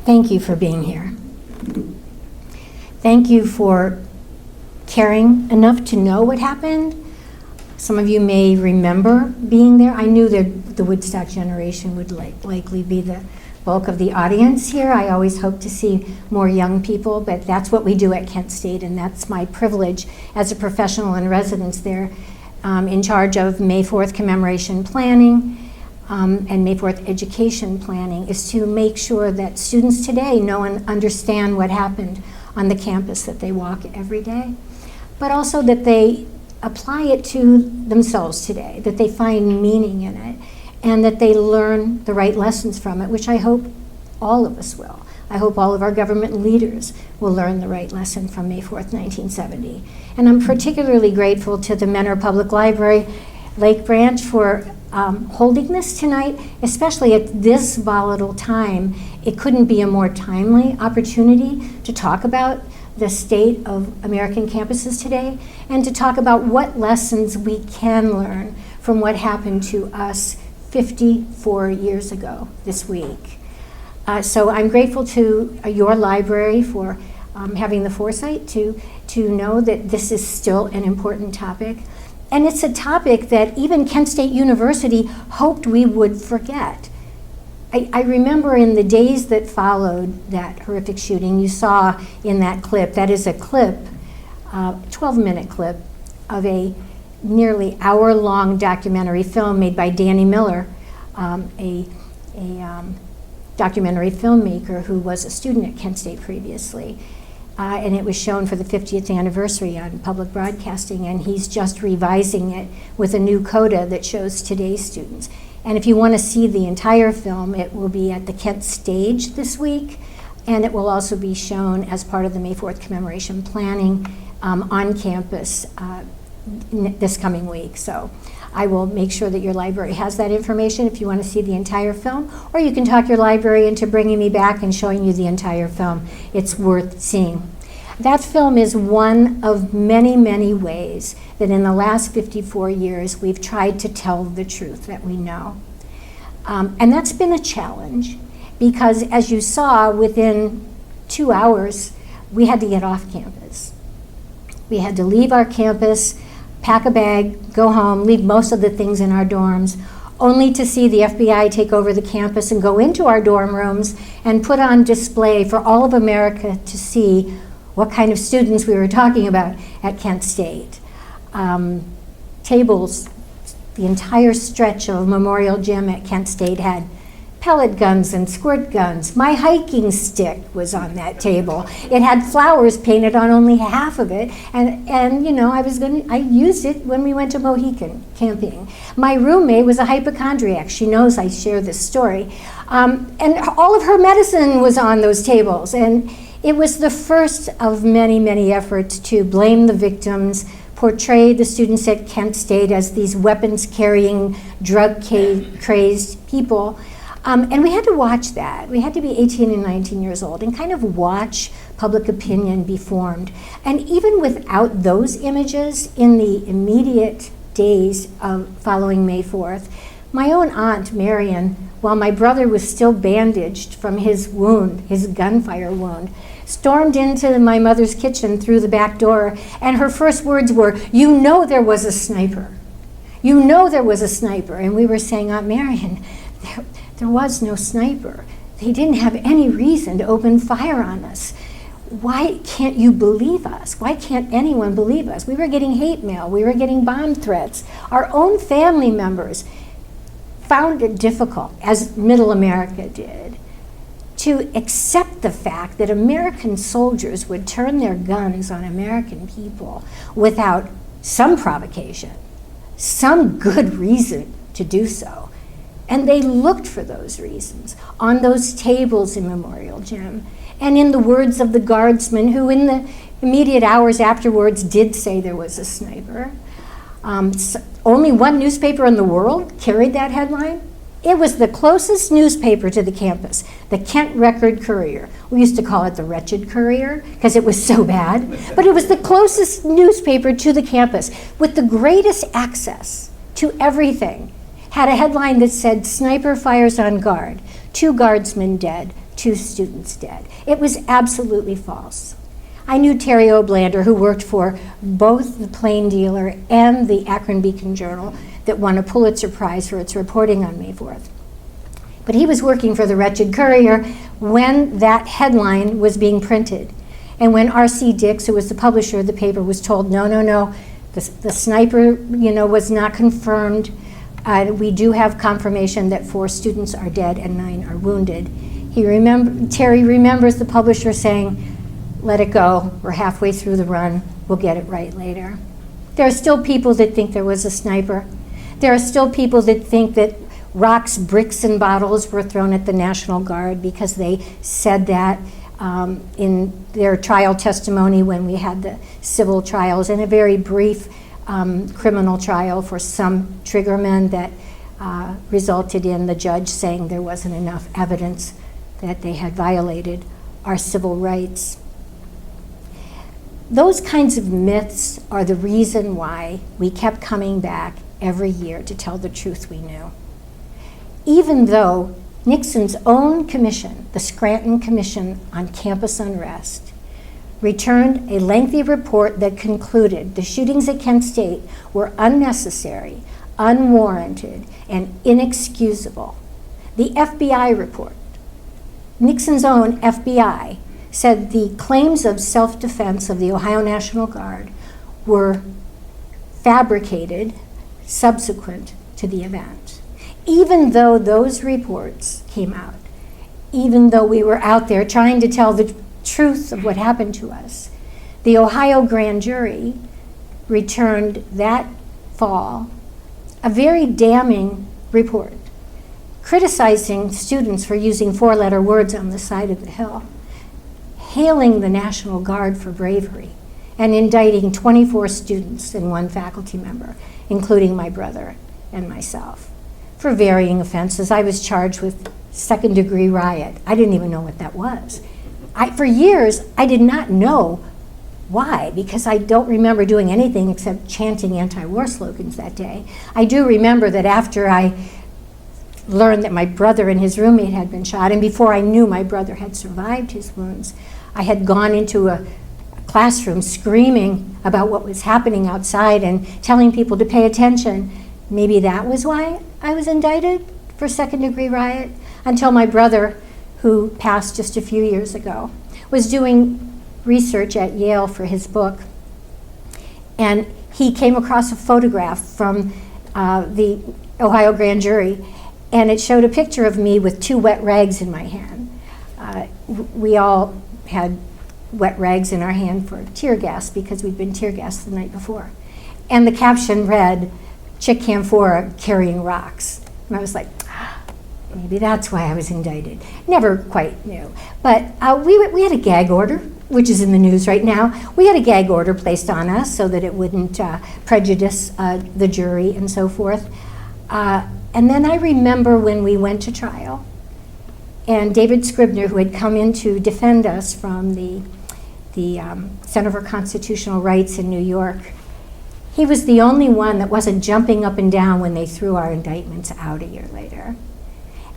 Thank you for being here. Thank you for caring enough to know what happened. Some of you may remember being there. I knew that the Woodstock generation would likely be the bulk of the audience here. I always hope to see more young people, but that's what we do at Kent State, and that's my privilege as a professional in residence there, in charge of May 4th commemoration planning and May 4th education planning, is to make sure that students today know and understand what happened on the campus that they walk every day, but also that they apply it to themselves today, that they find meaning in it, and that they learn the right lessons from it, which I hope all of us will. I hope all of our government leaders will learn the right lesson from May 4th, 1970. And I'm particularly grateful to the Mentor Public Library, Lake Branch, for holding this tonight, especially at this volatile time. It couldn't be a more timely opportunity to talk about the state of American campuses today and to talk about what lessons we can learn from what happened to us 54 years ago this week. So I'm grateful to your library for having the foresight to know that this is still an important topic. And it's a topic that even Kent State University hoped we would forget. I remember in the days that followed that horrific shooting, you saw in that clip, that is a clip, 12-minute clip of a nearly hour-long documentary film made by Danny Miller, a documentary filmmaker who was a student at Kent State previously. And it was shown for the 50th anniversary on public broadcasting, and he's just revising it with a new coda that shows today's students. And if you want to see the entire film, it will be at the Kent Stage this week, and it will also be shown as part of the May 4th commemoration planning on campus this coming week. So I will make sure that your library has that information if you want to see the entire film, or you can talk your library into bringing me back and showing you the entire film. It's worth seeing. That film is one of many, many ways that in the last 54 years we've tried to tell the truth that we know. And that's been a challenge because, as you saw, within 2 hours we had to get off campus. We had to leave our campus, pack a bag, go home, leave most of the things in our dorms, only to see the FBI take over the campus and go into our dorm rooms and put on display for all of America to see what kind of students we were talking about at Kent State. Tables, the entire stretch of Memorial Gym at Kent State had pellet guns and squirt guns. My hiking stick was on that table. It had flowers painted on only half of it, and you know, I used it when we went to Mohican camping. My roommate was a hypochondriac. She knows I share this story. And all of her medicine was on those tables, and it was the first of many, many efforts to blame the victims, portray the students at Kent State as these weapons-carrying, drug-crazed people. And we had to watch that. We had to be 18 and 19 years old and kind of watch public opinion be formed. And even without those images, in the immediate days following May 4th, my own aunt, Marion, while my brother was still bandaged from his wound, his gunfire wound, stormed into my mother's kitchen through the back door, and her first words were, "You know there was a sniper. You know there was a sniper." And we were saying, "Aunt Marion, there was no sniper. They didn't have any reason to open fire on us. Why can't you believe us? Why can't anyone believe us?" We were getting hate mail. We were getting bomb threats. Our own family members found it difficult, as Middle America did, to accept the fact that American soldiers would turn their guns on American people without some provocation, some good reason to do so. And they looked for those reasons on those tables in Memorial Gym, and in the words of the guardsman who in the immediate hours afterwards did say there was a sniper. Only one newspaper in the world carried that headline. It was the closest newspaper to the campus, the Kent Record Courier. We used to call it the Wretched Courier because it was so bad, but it was the closest newspaper to the campus with the greatest access to everything. Had a headline that said, "Sniper fires on guard, 2 guardsmen dead, 2 students dead. It was absolutely false. I knew Terry O'Blander, who worked for both the Plain Dealer and the Akron Beacon Journal that won a Pulitzer Prize for its reporting on May 4th. But he was working for the Wretched Courier when that headline was being printed. And when R.C. Dix, who was the publisher of the paper, was told, no, the sniper, was not confirmed. We do have confirmation that 4 students are dead and 9 are wounded. Terry remembers the publisher saying, let it go, we're halfway through the run, we'll get it right later. There are still people that think there was a sniper. There are still people that think that rocks, bricks, and bottles were thrown at the National Guard because they said that in their trial testimony when we had the civil trials, and a very brief criminal trial for some triggermen that resulted in the judge saying there wasn't enough evidence that they had violated our civil rights. Those kinds of myths are the reason why we kept coming back every year to tell the truth we knew. Even though Nixon's own commission, the Scranton Commission on Campus Unrest, returned a lengthy report that concluded the shootings at Kent State were unnecessary, unwarranted, and inexcusable. The FBI report, Nixon's own FBI, said the claims of self-defense of the Ohio National Guard were fabricated subsequent to the event. Even though those reports came out, even though we were out there trying to tell the truth of what happened to us, the Ohio grand jury returned that fall a very damning report criticizing students for using 4-letter words on the side of the hill, hailing the National Guard for bravery, and indicting 24 students and 1 faculty member, including my brother and myself, for varying offenses. I was charged with second-degree riot. I didn't even know what that was. For years, I did not know why, because I don't remember doing anything except chanting anti-war slogans that day. I do remember that after I learned that my brother and his roommate had been shot, and before I knew my brother had survived his wounds, I had gone into a classroom screaming about what was happening outside and telling people to pay attention. Maybe that was why I was indicted for second-degree riot, until my brother, who passed just a few years ago, was doing research at Yale for his book, and he came across a photograph from the Ohio grand jury, and it showed a picture of me with 2 wet rags in my hand. We all had wet rags in our hand for tear gas because we'd been tear gassed the night before. And the caption read, Chic Canfora carrying rocks. And I was like, maybe that's why I was indicted. Never quite knew. But we had a gag order, which is in the news right now. We had a gag order placed on us so that it wouldn't prejudice the jury and so forth. And then I remember when we went to trial, and David Scribner, who had come in to defend us from the Center for Constitutional Rights in New York, he was the only one that wasn't jumping up and down when they threw our indictments out a year later.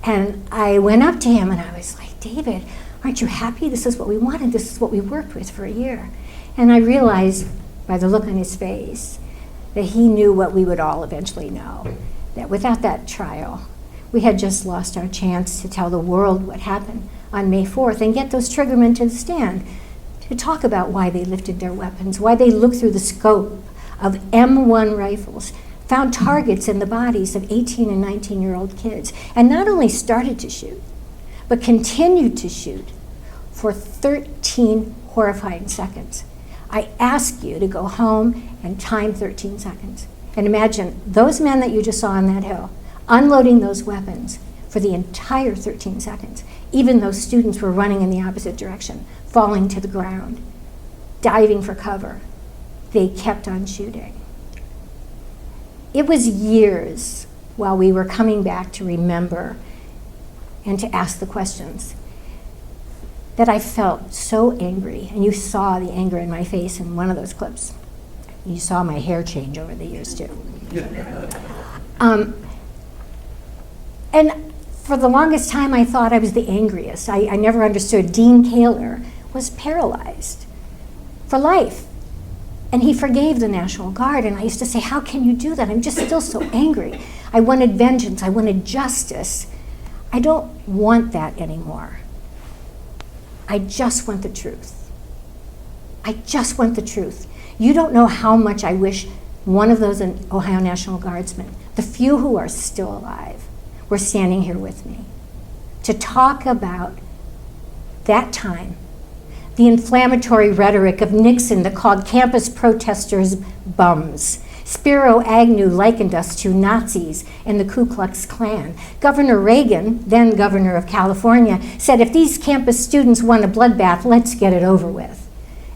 And I went up to him and I was like, David, aren't you happy? This is what we wanted. This is what we worked with for a year. And I realized by the look on his face that he knew what we would all eventually know, that without that trial, we had just lost our chance to tell the world what happened on May 4th and get those triggermen to the stand to talk about why they lifted their weapons, why they looked through the scope of M1 rifles, found targets in the bodies of 18 and 19-year-old kids, and not only started to shoot, but continued to shoot for 13 horrifying seconds. I ask you to go home and time 13 seconds. And imagine those men that you just saw on that hill unloading those weapons for the entire 13 seconds, even though students were running in the opposite direction, falling to the ground, diving for cover. They kept on shooting. It was years while we were coming back to remember and to ask the questions that I felt so angry, and you saw the anger in my face in one of those clips. You saw my hair change over the years too. And For the longest time, I thought I was the angriest. I never understood. Dean Kaler was paralyzed for life. And he forgave the National Guard. And I used to say, how can you do that? I'm just still so angry. I wanted vengeance. I wanted justice. I don't want that anymore. I just want the truth. I just want the truth. You don't know how much I wish one of those Ohio National Guardsmen, the few who are still alive, were standing here with me to talk about that time, the inflammatory rhetoric of Nixon that called campus protesters bums. Spiro Agnew likened us to Nazis and the Ku Klux Klan. Governor Reagan, then governor of California, said, if these campus students want a bloodbath, let's get it over with.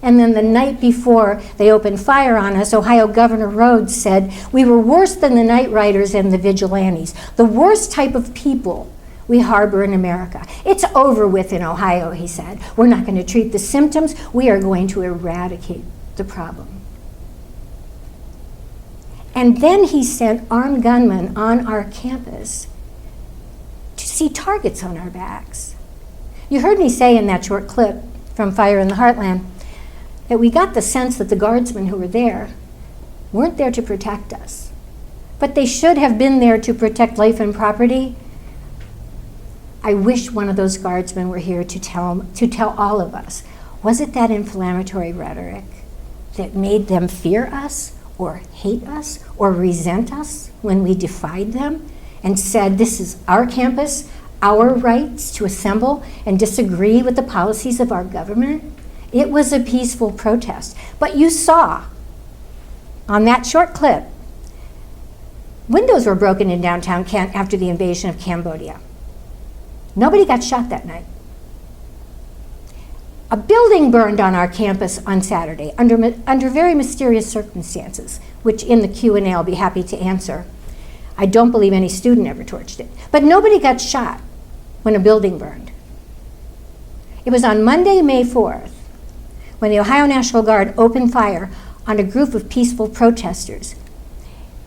And then the night before they opened fire on us, Ohio Governor Rhodes said, we were worse than the night riders and the vigilantes, the worst type of people we harbor in America. It's over with in Ohio, he said. We're not going to treat the symptoms. We are going to eradicate the problem. And then he sent armed gunmen on our campus to see targets on our backs. You heard me say in that short clip from Fire in the Heartland that we got the sense that the guardsmen who were there weren't there to protect us, but they should have been there to protect life and property. I wish one of those guardsmen were here to tell all of us, was it that inflammatory rhetoric that made them fear us or hate us or resent us when we defied them and said, this is our campus, our rights to assemble and disagree with the policies of our government? It was a peaceful protest. But you saw on that short clip, windows were broken in downtown Kent after the invasion of Cambodia. Nobody got shot that night. A building burned on our campus on Saturday under very mysterious circumstances, which in the Q&A I'll be happy to answer. I don't believe any student ever torched it. But nobody got shot when a building burned. It was on Monday, May 4th, when the Ohio National Guard opened fire on a group of peaceful protesters,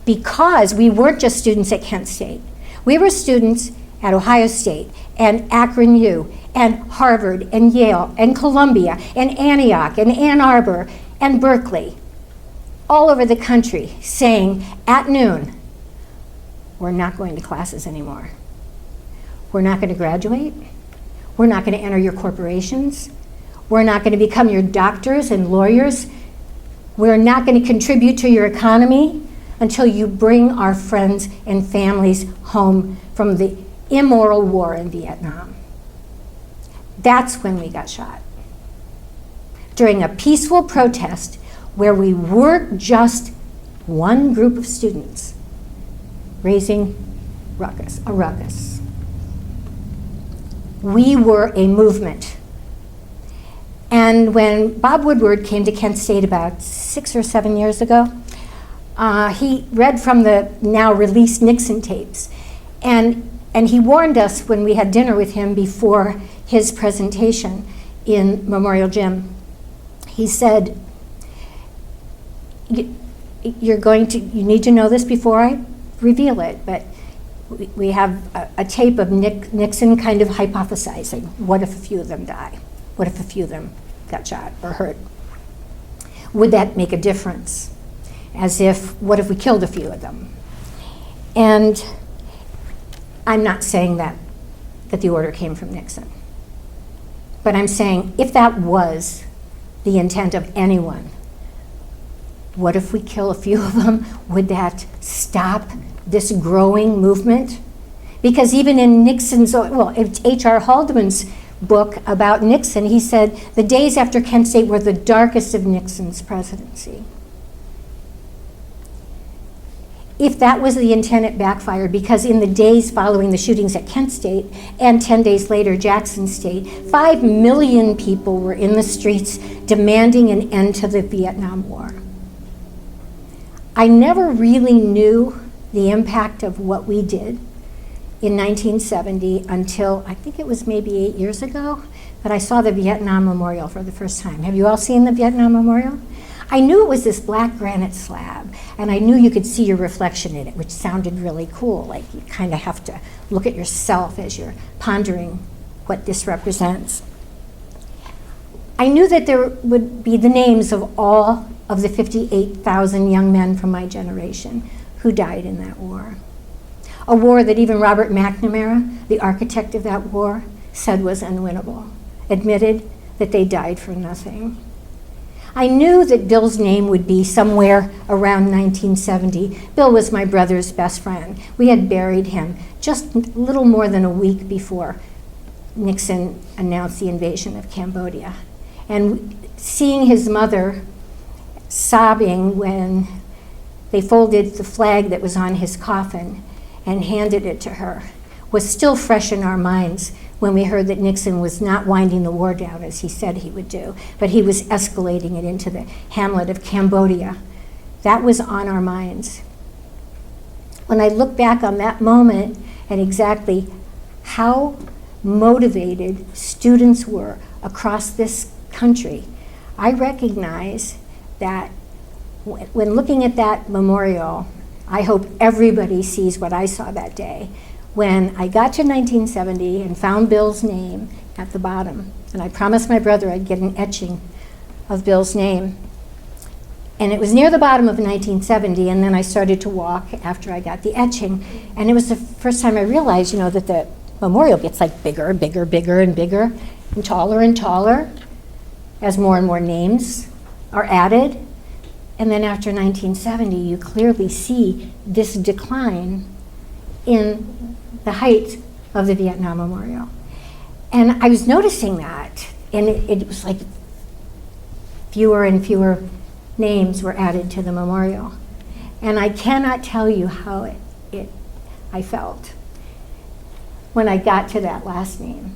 because we weren't just students at Kent State. We were students at Ohio State and Akron U and Harvard and Yale and Columbia and Antioch and Ann Arbor and Berkeley, all over the country, saying at noon, we're not going to classes anymore. We're not going to graduate. We're not going to enter your corporations. We're not going to become your doctors and lawyers. We're not going to contribute to your economy until you bring our friends and families home from the immoral war in Vietnam. That's when we got shot. During a peaceful protest where we weren't just one group of students raising a ruckus. We were a movement. And when Bob Woodward came to Kent State about 6 or 7 years ago, he read from the now released Nixon tapes. And he warned us when we had dinner with him before his presentation in Memorial Gym. He said, you need to know this before I reveal it, but we have a tape of Nixon kind of hypothesizing, what if a few of them die? What if a few of them got shot or hurt? Would that make a difference? As if, what if we killed a few of them? And I'm not saying that the order came from Nixon. But I'm saying, if that was the intent of anyone, what if we kill a few of them? Would that stop this growing movement? Because even in Nixon's, H.R. Haldeman's book about Nixon, he said the days after Kent State were the darkest of Nixon's presidency. If that was the intent, it backfired, because in the days following the shootings at Kent State and 10 days later Jackson State, 5 million people were in the streets demanding an end to the Vietnam War. I never really knew the impact of what we did in 1970 until, I think it was maybe 8 years ago, that I saw the Vietnam Memorial for the first time. Have you all seen the Vietnam Memorial? I knew it was this black granite slab, and I knew you could see your reflection in it, which sounded really cool. Like you kind of have to look at yourself as you're pondering what this represents. I knew that there would be the names of all of the 58,000 young men from my generation who died in that war. A war that even Robert McNamara, the architect of that war, said was unwinnable, admitted that they died for nothing. I knew that Bill's name would be somewhere around 1970. Bill was my brother's best friend. We had buried him just a little more than a week before Nixon announced the invasion of Cambodia. And seeing his mother sobbing when they folded the flag that was on his coffin and handed it to her was still fresh in our minds when we heard that Nixon was not winding the war down as he said he would do, but he was escalating it into the hamlet of Cambodia. That was on our minds. When I look back on that moment and exactly how motivated students were across this country, I recognize that when looking at that memorial, I hope everybody sees what I saw that day. When I got to 1970 and found Bill's name at the bottom, and I promised my brother I'd get an etching of Bill's name. And it was near the bottom of 1970, and then I started to walk after I got the etching. And it was the first time I realized, that the memorial gets like bigger and bigger, bigger and bigger, and taller as more and more names are added. And then after 1970, you clearly see this decline in the height of the Vietnam Memorial. And I was noticing that, and it was like fewer and fewer names were added to the memorial. And I cannot tell you how I felt when I got to that last name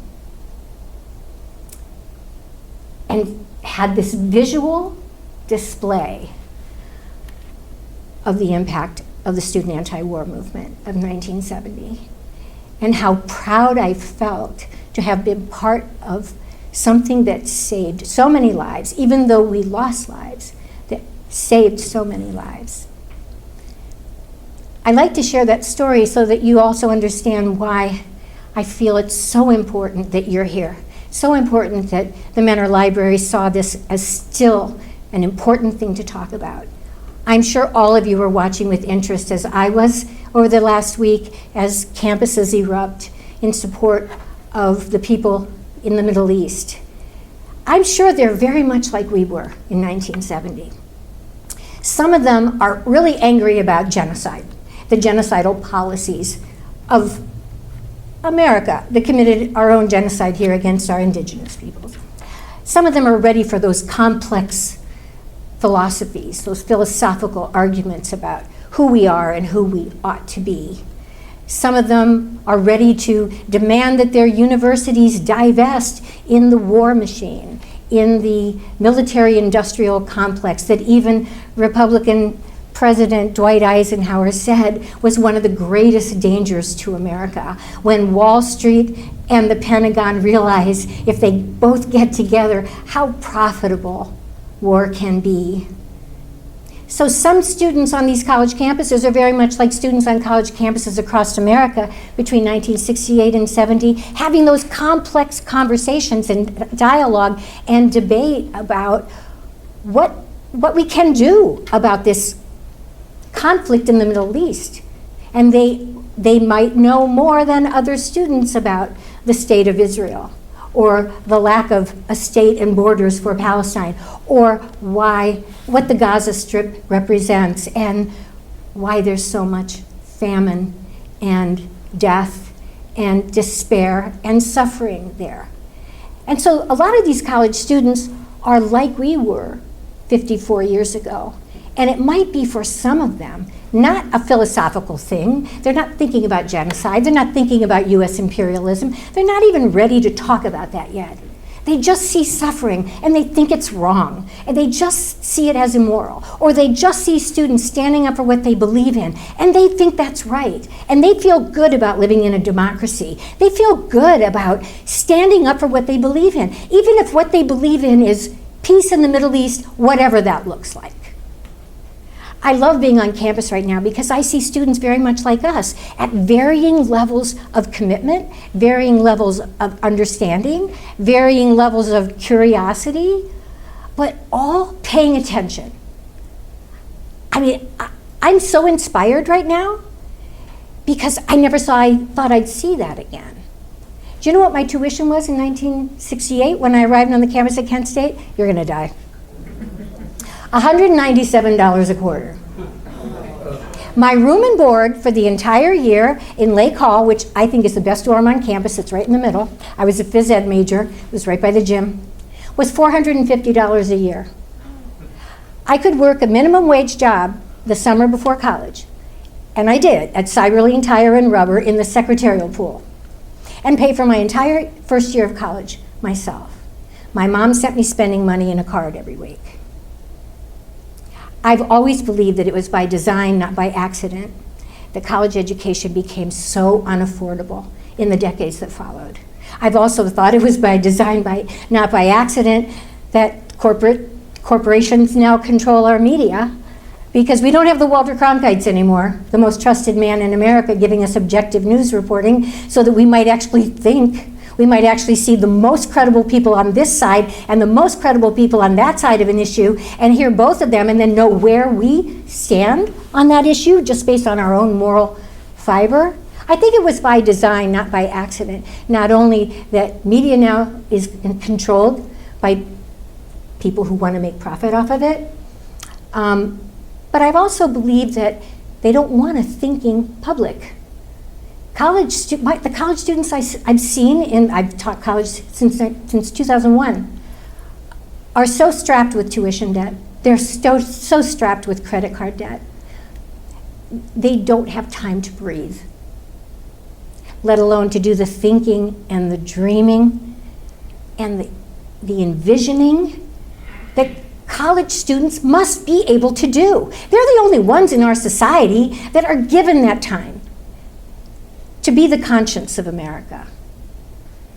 and had this visual display of the impact of the student anti-war movement of 1970, and how proud I felt to have been part of something that saved so many lives, even though we lost lives, that saved so many lives. I like to share that story so that you also understand why I feel it's so important that you're here. So important that the Mentor Library saw this as still an important thing to talk about. I'm sure all of you were watching with interest, as I was over the last week, as campuses erupt in support of the people in the Middle East. I'm sure they're very much like we were in 1970. Some of them are really angry about genocide, the genocidal policies of America that committed our own genocide here against our indigenous peoples. Some of them are ready for those complex philosophies, those philosophical arguments about who we are and who we ought to be. Some of them are ready to demand that their universities divest in the war machine, in the military-industrial complex that even Republican President Dwight Eisenhower said was one of the greatest dangers to America, when Wall Street and the Pentagon realize if they both get together how profitable war can be. So some students on these college campuses are very much like students on college campuses across America between 1968 and 70, having those complex conversations and dialogue and debate about what we can do about this conflict in the Middle East. And they might know more than other students about the state of Israel, or the lack of a state and borders for Palestine, or what the Gaza Strip represents, and why there's so much famine and death and despair and suffering there. And so a lot of these college students are like we were 54 years ago. And it might be for some of them not a philosophical thing. They're not thinking about genocide. They're not thinking about US imperialism. They're not even ready to talk about that yet. They just see suffering and they think it's wrong. And they just see it as immoral. Or they just see students standing up for what they believe in and they think that's right. And they feel good about living in a democracy. They feel good about standing up for what they believe in, even if what they believe in is peace in the Middle East, whatever that looks like. I love being on campus right now because I see students very much like us at varying levels of commitment, varying levels of understanding, varying levels of curiosity, but all paying attention. I mean, I'm so inspired right now because I thought I'd see that again. Do you know what my tuition was in 1968 when I arrived on the campus at Kent State? You're gonna die. $197 a quarter. My room and board for the entire year in Lake Hall, which I think is the best dorm on campus, it's right in the middle. I was a phys ed major, it was right by the gym, was $450 a year. I could work a minimum wage job the summer before college, and I did at Cyberline Tire and Rubber in the secretarial pool, and pay for my entire first year of college myself. My mom sent me spending money in a card every week. I've always believed that it was by design, not by accident, that college education became so unaffordable in the decades that followed. I've also thought it was by design, not by accident, that corporations now control our media, because we don't have the Walter Cronkites anymore, the most trusted man in America, giving us objective news reporting so that we might actually think. We might actually see the most credible people on this side and the most credible people on that side of an issue and hear both of them and then know where we stand on that issue just based on our own moral fiber. I think it was by design, not by accident. Not only that media now is controlled by people who want to make profit off of it, but I've also believed that they don't want a thinking public. The college students I've seen, I've taught college since 2001, are so strapped with tuition debt. They're so strapped with credit card debt. They don't have time to breathe, let alone to do the thinking and the dreaming and the envisioning that college students must be able to do. They're the only ones in our society that are given that time to be the conscience of America,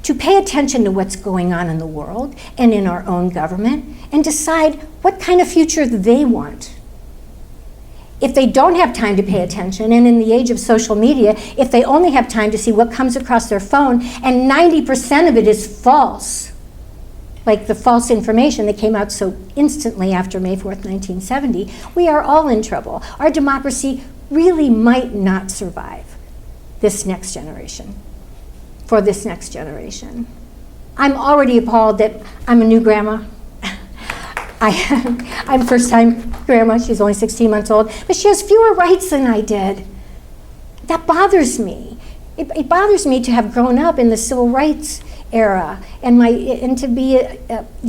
to pay attention to what's going on in the world and in our own government, and decide what kind of future they want. If they don't have time to pay attention, and in the age of social media, if they only have time to see what comes across their phone, and 90% of it is false, like the false information that came out so instantly after May 4th, 1970, we are all in trouble. Our democracy really might not survive this next generation, for this next generation. I'm already appalled that I'm a new grandma. I'm first-time grandma, she's only 16 months old, but she has fewer rights than I did. That bothers me. It bothers me to have grown up in the civil rights era and to be,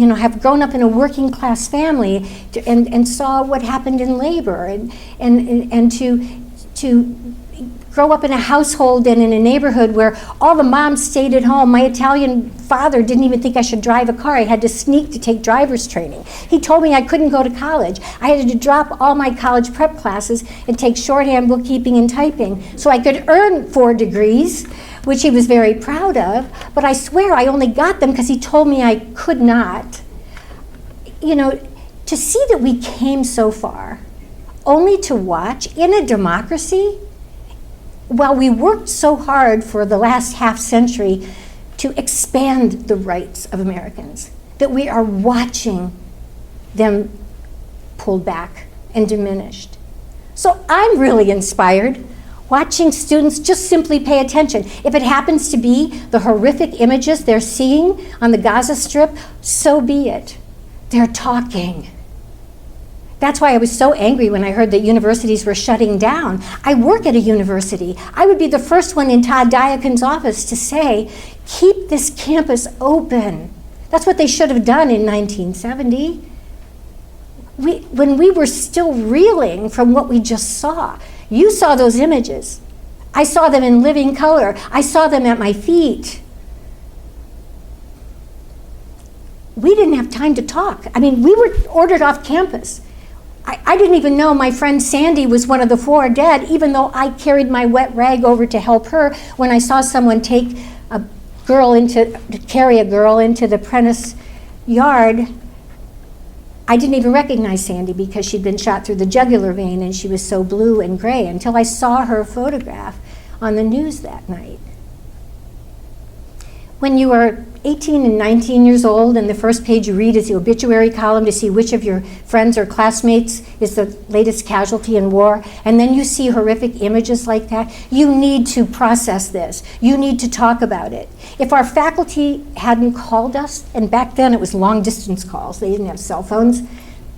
have grown up in a working class family and saw what happened in labor and to grow up in a household and in a neighborhood where all the moms stayed at home. My Italian father didn't even think I should drive a car. I had to sneak to take driver's training. He told me I couldn't go to college. I had to drop all my college prep classes and take shorthand, bookkeeping, and typing so I could earn 4 degrees, which he was very proud of, but I swear I only got them because he told me I could not. To see that we came so far, only to watch in a democracy, while we worked so hard for the last half century to expand the rights of Americans, that we are watching them pulled back and diminished. So I'm really inspired watching students just simply pay attention. If it happens to be the horrific images they're seeing on the Gaza Strip, so be it. They're talking. That's why I was so angry when I heard that universities were shutting down. I work at a university. I would be the first one in Todd Diacon's office to say, keep this campus open. That's what they should have done in 1970. When we were still reeling from what we just saw. You saw those images. I saw them in living color. I saw them at my feet. We didn't have time to talk. We were ordered off campus. I didn't even know my friend Sandy was one of the 4 dead, even though I carried my wet rag over to help her when I saw someone carry a girl into the Prentice yard. I didn't even recognize Sandy because she'd been shot through the jugular vein and she was so blue and gray until I saw her photograph on the news that night. When you are 18 and 19 years old and the first page you read is the obituary column to see which of your friends or classmates is the latest casualty in war, and then you see horrific images like that, you need to process this. You need to talk about it. If our faculty hadn't called us, and back then it was long distance calls, they didn't have cell phones,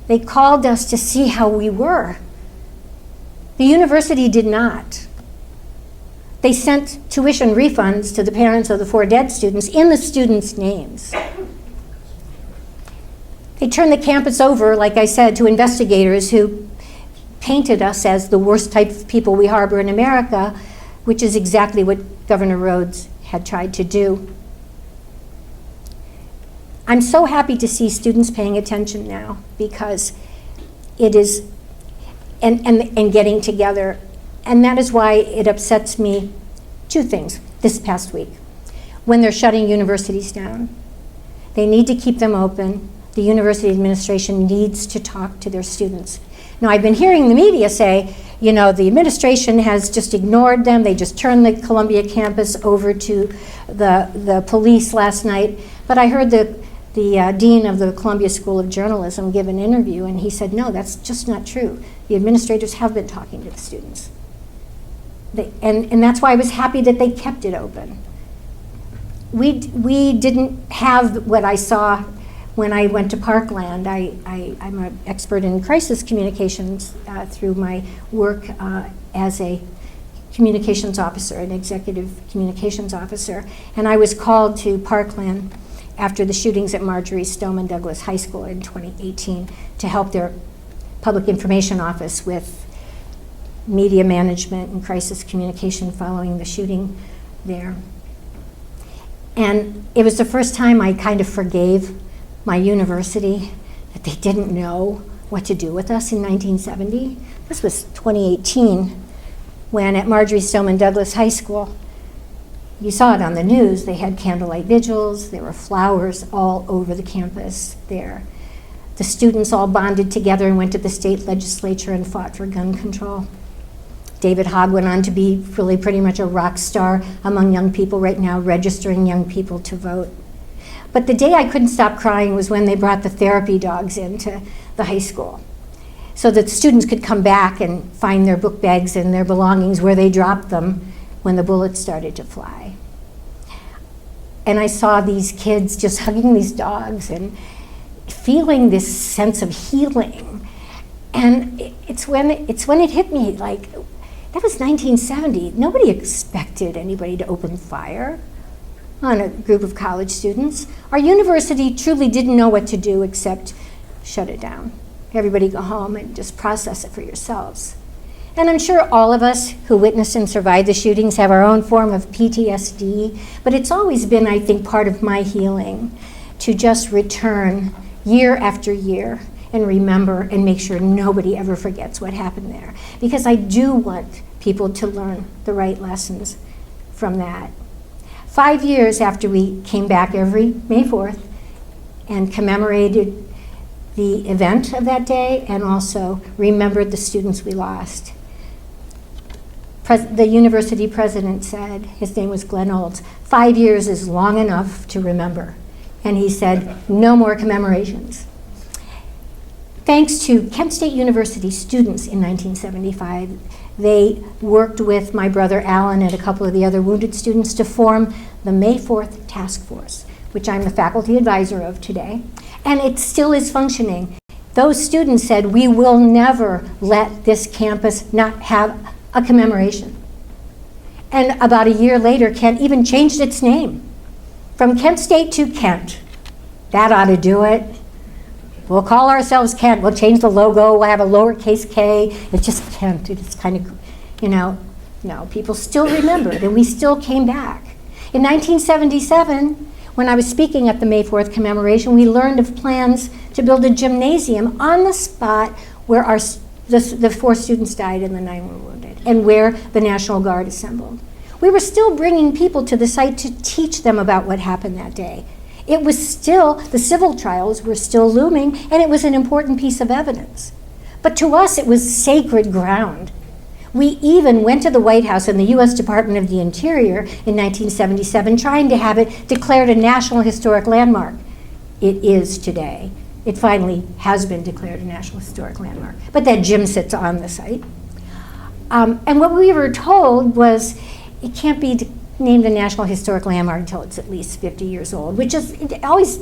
they called us to see how we were. The university did not. They sent tuition refunds to the parents of the 4 dead students in the students' names. They turned the campus over, like I said, to investigators who painted us as the worst type of people we harbor in America, which is exactly what Governor Rhodes had tried to do. I'm so happy to see students paying attention now because it is, and getting together. And that is why it upsets me 2 things this past week. When they're shutting universities down, they need to keep them open. The university administration needs to talk to their students. Now, I've been hearing the media say, you know, the administration has just ignored them. They just turned the Columbia campus over to the police last night. But I heard the dean of the Columbia School of Journalism give an interview, and he said, no, that's just not true. The administrators have been talking to the students. And that's why I was happy that they kept it open. We didn't have what I saw when I went to Parkland. I'm an expert in crisis communications through my work as a communications officer, an executive communications officer. And I was called to Parkland after the shootings at Marjorie Stoneman Douglas High School in 2018 to help their public information office with media management and crisis communication following the shooting there. And it was the first time I kind of forgave my university that they didn't know what to do with us in 1970. This was 2018, when at Marjorie Stoneman Douglas High School, you saw it on the news, they had candlelight vigils, there were flowers all over the campus there. The students all bonded together and went to the state legislature and fought for gun control. David Hogg went on to be really pretty much a rock star among young people right now, registering young people to vote. But the day I couldn't stop crying was when they brought the therapy dogs into the high school so that students could come back and find their book bags and their belongings where they dropped them when the bullets started to fly. And I saw these kids just hugging these dogs and feeling this sense of healing. And it's when it hit me, like, that was 1970. Nobody expected anybody to open fire on a group of college students. Our university truly didn't know what to do except shut it down. Everybody go home and just process it for yourselves. And I'm sure all of us who witnessed and survived the shootings have our own form of PTSD, but it's always been, I think, part of my healing to just return year after year and remember and make sure nobody ever forgets what happened there. Because I do want people to learn the right lessons from that. 5 years after we came back every May 4th and commemorated the event of that day and also remembered the students we lost. The university president said, his name was Glenn Olds, 5 years is long enough to remember. And he said, no more commemorations. Thanks to Kent State University students in 1975, they worked with my brother Alan and a couple of the other wounded students to form the May 4th Task Force, which I'm the faculty advisor of today, and it still is functioning. Those students said, we will never let this campus not have a commemoration. And about a year later, Kent even changed its name from Kent State to Kent. That ought to do it. We'll call ourselves Kent. We'll change the logo. We'll have a lowercase k. It's just Kent. It's kind of, no, people still remembered, and we still came back. In 1977, when I was speaking at the May 4th commemoration, we learned of plans to build a gymnasium on the spot where the 4 students died and the 9 were wounded, and where the National Guard assembled. We were still bringing people to the site to teach them about what happened that day. It was still, the civil trials were still looming, and it was an important piece of evidence. But to us, it was sacred ground. We even went to the White House and the U.S. Department of the Interior in 1977 trying to have it declared a National Historic Landmark. It is today. It finally has been declared a National Historic Landmark. But that gym sits on the site. And what we were told was it can't be named a National Historic Landmark until it's at least 50 years old, which is, it always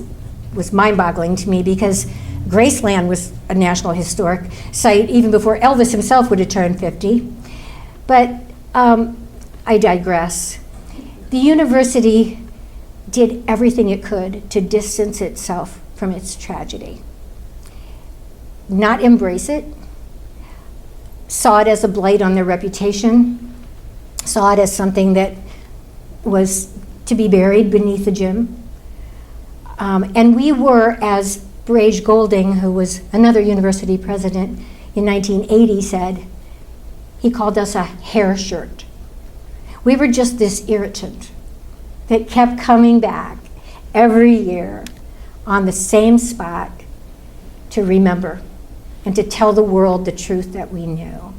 was mind-boggling to me because Graceland was a National Historic Site even before Elvis himself would have turned 50. But I digress. The university did everything it could to distance itself from its tragedy. Not embrace it, saw it as a blight on their reputation, saw it as something that was to be buried beneath the gym. And we were, as Brage Golding, who was another university president in 1980, said, he called us a hair shirt. We were just this irritant that kept coming back every year on the same spot to remember and to tell the world the truth that we knew.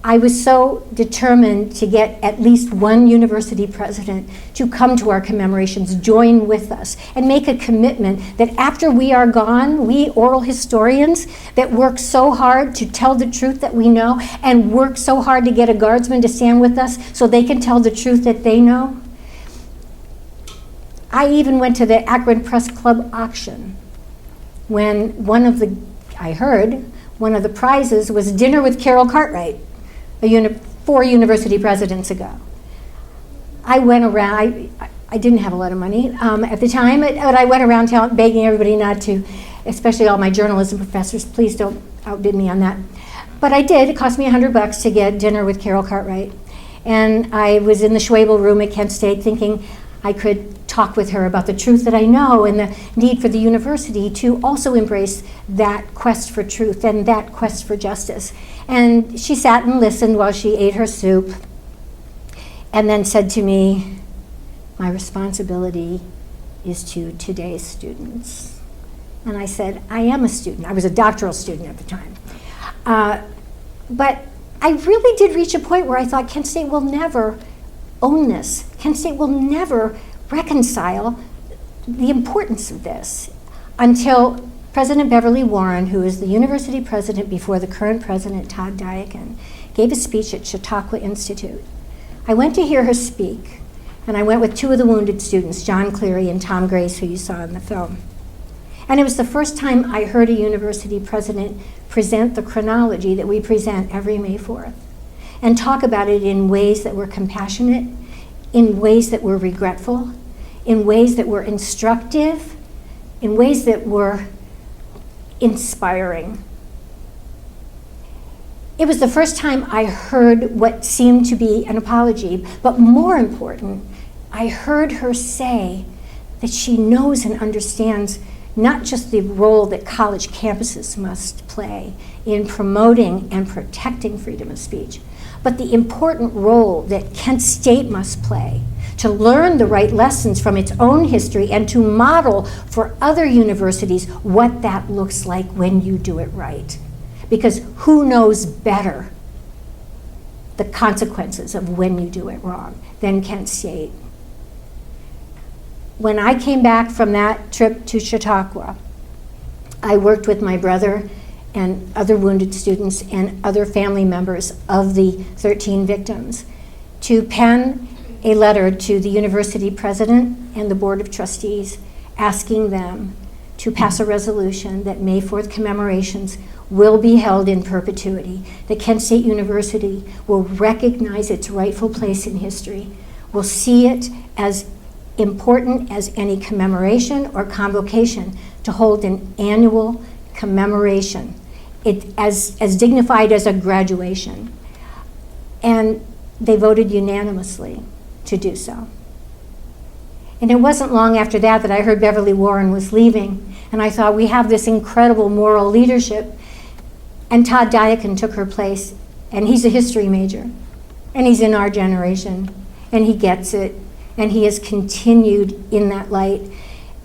I was so determined to get at least one university president to come to our commemorations, join with us, and make a commitment that after we are gone, we oral historians that work so hard to tell the truth that we know and work so hard to get a guardsman to stand with us so they can tell the truth that they know. I even went to the Akron Press Club auction when I heard one of the prizes was dinner with Carol Cartwright, 4 university presidents ago. I went around, I didn't have a lot of money at the time, but I went around town begging everybody not to, especially all my journalism professors, please don't outbid me on that. But I did. It cost me $100 to get dinner with Carol Cartwright. And I was in the Schwabel room at Kent State thinking I could talk with her about the truth that I know and the need for the university to also embrace that quest for truth and that quest for justice. And she sat and listened while she ate her soup and then said to me, my responsibility is to today's students. And I said, I am a student. I was a doctoral student at the time. But I really did reach a point where I thought Kent State will never own this. Kent State will never reconcile the importance of this until President Beverly Warren, who is the university president before the current president, Todd Diakin, gave a speech at Chautauqua Institute. I went to hear her speak, and I went with 2 of the wounded students, John Cleary and Tom Grace, who you saw in the film. And it was the first time I heard a university president present the chronology that we present every May 4th, and talk about it in ways that were compassionate, in ways that were regretful, in ways that were instructive, in ways that were inspiring. It was the first time I heard what seemed to be an apology, but more important, I heard her say that she knows and understands not just the role that college campuses must play in promoting and protecting freedom of speech, but the important role that Kent State must play to learn the right lessons from its own history and to model for other universities what that looks like when you do it right. Because who knows better the consequences of when you do it wrong than Kent State? When I came back from that trip to Chautauqua, I worked with my brother and other wounded students and other family members of the 13 victims to pen a letter to the university president and the board of trustees asking them to pass a resolution that May 4th commemorations will be held in perpetuity, that Kent State University will recognize its rightful place in history, will see it as important as any commemoration or convocation to hold an annual commemoration, as dignified as a graduation. And they voted unanimously to do so. And it wasn't long after that that I heard Beverly Warren was leaving, and I thought, we have this incredible moral leadership, and Todd Diakin took her place, and he's a history major, and he's in our generation, and he gets it, and he has continued in that light.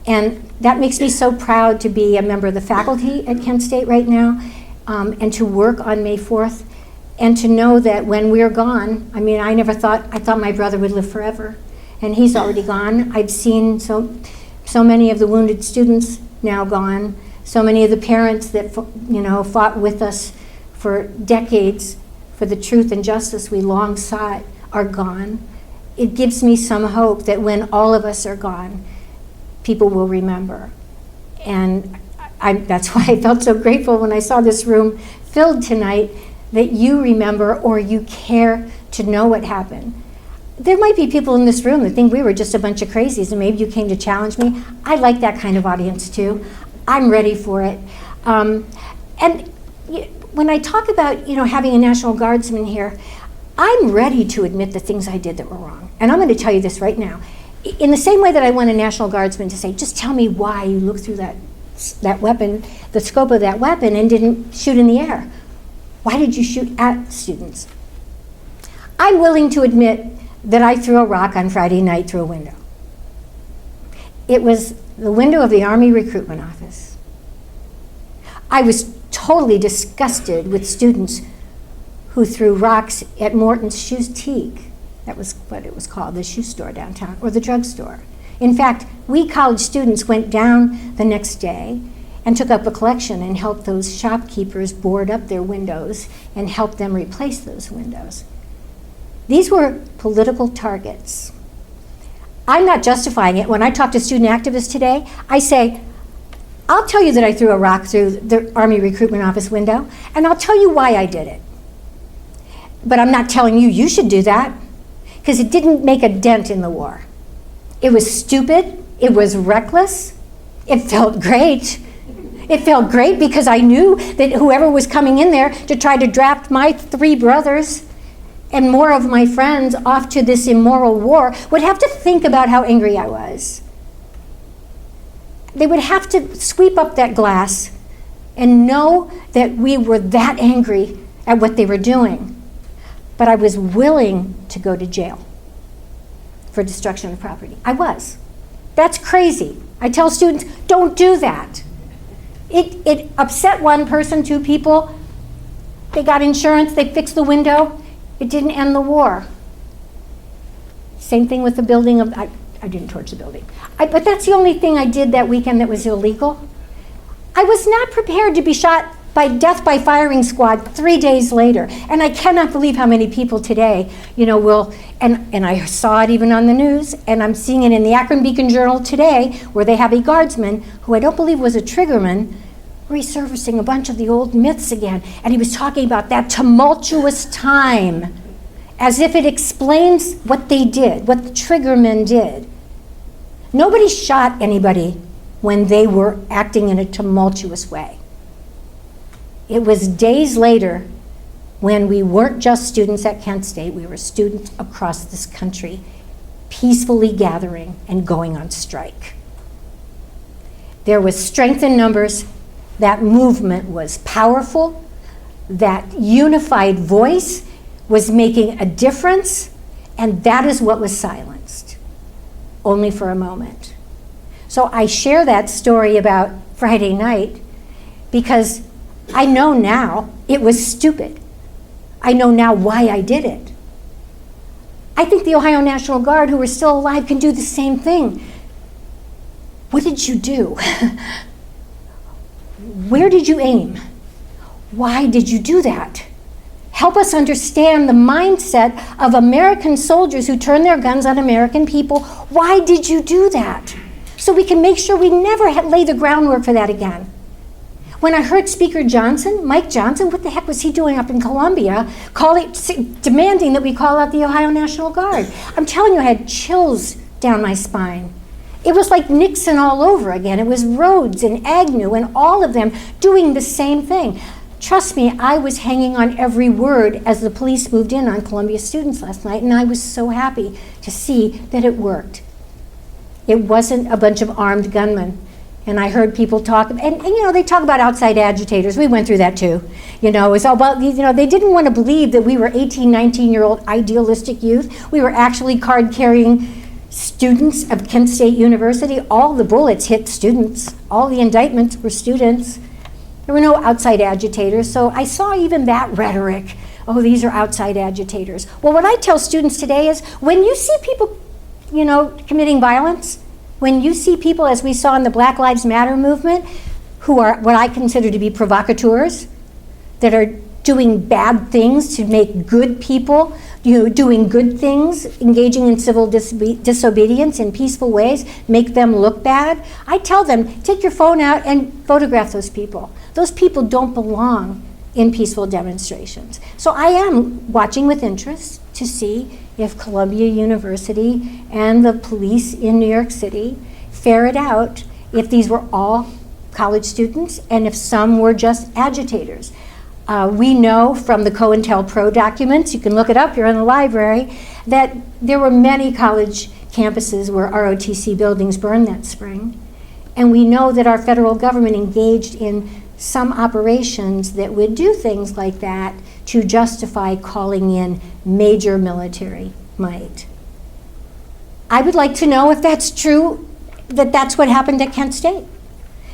And that makes me so proud to be a member of the faculty at Kent State right now, and to work on May 4th, and to know that when we're gone, I mean, I thought my brother would live forever, and he's already gone. I've seen so many of the wounded students now gone, so many of the parents that fought with us for decades for the truth and justice we long sought are gone. It gives me some hope that when all of us are gone, people will remember. And that's why I felt so grateful when I saw this room filled tonight, that you remember or you care to know what happened. There might be people in this room that think we were just a bunch of crazies and maybe you came to challenge me. I like that kind of audience too. I'm ready for it. And when I talk about having a National Guardsman here, I'm ready to admit the things I did that were wrong. And I'm going to tell you this right now. In the same way that I want a National Guardsman to say, just tell me why you looked through that weapon, the scope of that weapon, and didn't shoot in the air. Why did you shoot at students? I'm willing to admit that I threw a rock on Friday night through a window. It was the window of the Army recruitment office. I was totally disgusted with students who threw rocks at Morton's Shoe Teague. That was what it was called, the shoe store downtown, or the drugstore. In fact, we college students went down the next day and took up a collection and helped those shopkeepers board up their windows and help them replace those windows. These were political targets. I'm not justifying it. When I talk to student activists today, I say, I'll tell you that I threw a rock through the Army recruitment office window, and I'll tell you why I did it. But I'm not telling you should do that, because it didn't make a dent in the war. It was stupid, it was reckless, it felt great. It felt great because I knew that whoever was coming in there to try to draft my 3 brothers and more of my friends off to this immoral war would have to think about how angry I was. They would have to sweep up that glass and know that we were that angry at what they were doing. But I was willing to go to jail for destruction of property. I was. That's crazy. I tell students, don't do that. It upset one person, 2 people. They got insurance, they fixed the window. It didn't end the war. Same thing with the building of, I didn't torch the building. But that's the only thing I did that weekend that was illegal. I was not prepared to be shot by death by firing squad 3 days later. And I cannot believe how many people today, will, and I saw it even on the news, and I'm seeing it in the Akron Beacon Journal today, where they have a guardsman, who I don't believe was a triggerman, resurfacing a bunch of the old myths again. And he was talking about that tumultuous time, as if it explains what they did, what the triggermen did. Nobody shot anybody when they were acting in a tumultuous way. It was days later when we weren't just students at Kent State, we were students across this country, peacefully gathering and going on strike. There was strength in numbers. That movement was powerful. That unified voice was making a difference, and that is what was silenced, only for a moment. So I share that story about Friday night because I know now it was stupid. I know now why I did it. I think the Ohio National Guard, who are still alive, can do the same thing. What did you do? Where did you aim? Why did you do that? Help us understand the mindset of American soldiers who turn their guns on American people. Why did you do that? So we can make sure we never lay the groundwork for that again. When I heard Speaker Johnson, Mike Johnson, what the heck was he doing up in Columbia, demanding that we call out the Ohio National Guard? I'm telling you, I had chills down my spine. It was like Nixon all over again. It was Rhodes and Agnew and all of them doing the same thing. Trust me, I was hanging on every word as the police moved in on Columbia students last night, and I was so happy to see that it worked. It wasn't a bunch of armed gunmen. And I heard people talk, and they talk about outside agitators. We went through that too. It's all about, they didn't want to believe that we were 18, 19-year-old idealistic youth. We were actually card-carrying, students of Kent State University. All the bullets hit students. All the indictments were students. There were no outside agitators, so I saw even that rhetoric. Oh, these are outside agitators. Well, what I tell students today is, when you see people, committing violence, when you see people, as we saw in the Black Lives Matter movement, who are what I consider to be provocateurs, that are doing bad things to make good people, doing good things, engaging in civil disobedience in peaceful ways, make them look bad, I tell them, take your phone out and photograph those people. Those people don't belong in peaceful demonstrations. So I am watching with interest to see if Columbia University and the police in New York City ferret out if these were all college students and if some were just agitators. We know from the COINTELPRO documents, you can look it up, you're in the library, that there were many college campuses where ROTC buildings burned that spring. And we know that our federal government engaged in some operations that would do things like that to justify calling in major military might. I would like to know if that's true, that that's what happened at Kent State.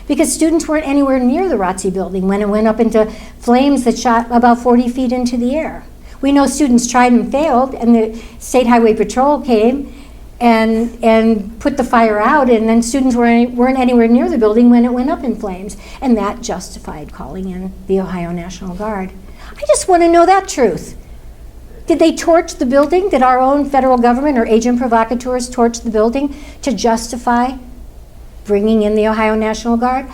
Because students weren't anywhere near the ROTC building when it went up into flames that shot about 40 feet into the air. We know students tried and failed, and the State Highway Patrol came and put the fire out, and then students weren't anywhere near the building when it went up in flames. And that justified calling in the Ohio National Guard. I just want to know that truth. Did they torch the building? Did our own federal government or agent provocateurs torch the building to justify bringing in the Ohio National Guard?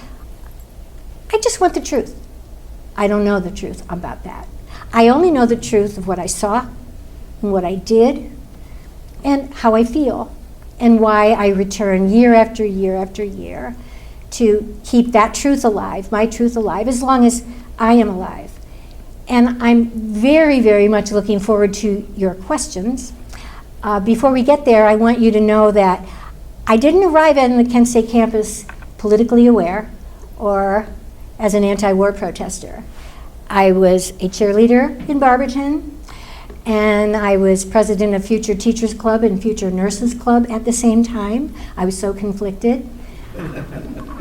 I just want the truth. I don't know the truth about that. I only know the truth of what I saw and what I did and how I feel and why I return year after year after year to keep that truth alive, my truth alive, as long as I am alive. And I'm very, very much looking forward to your questions. Before we get there, I want you to know that I didn't arrive on the Kent State campus politically aware or as an anti-war protester. I was a cheerleader in Barberton, and I was president of Future Teachers Club and Future Nurses Club at the same time. I was so conflicted.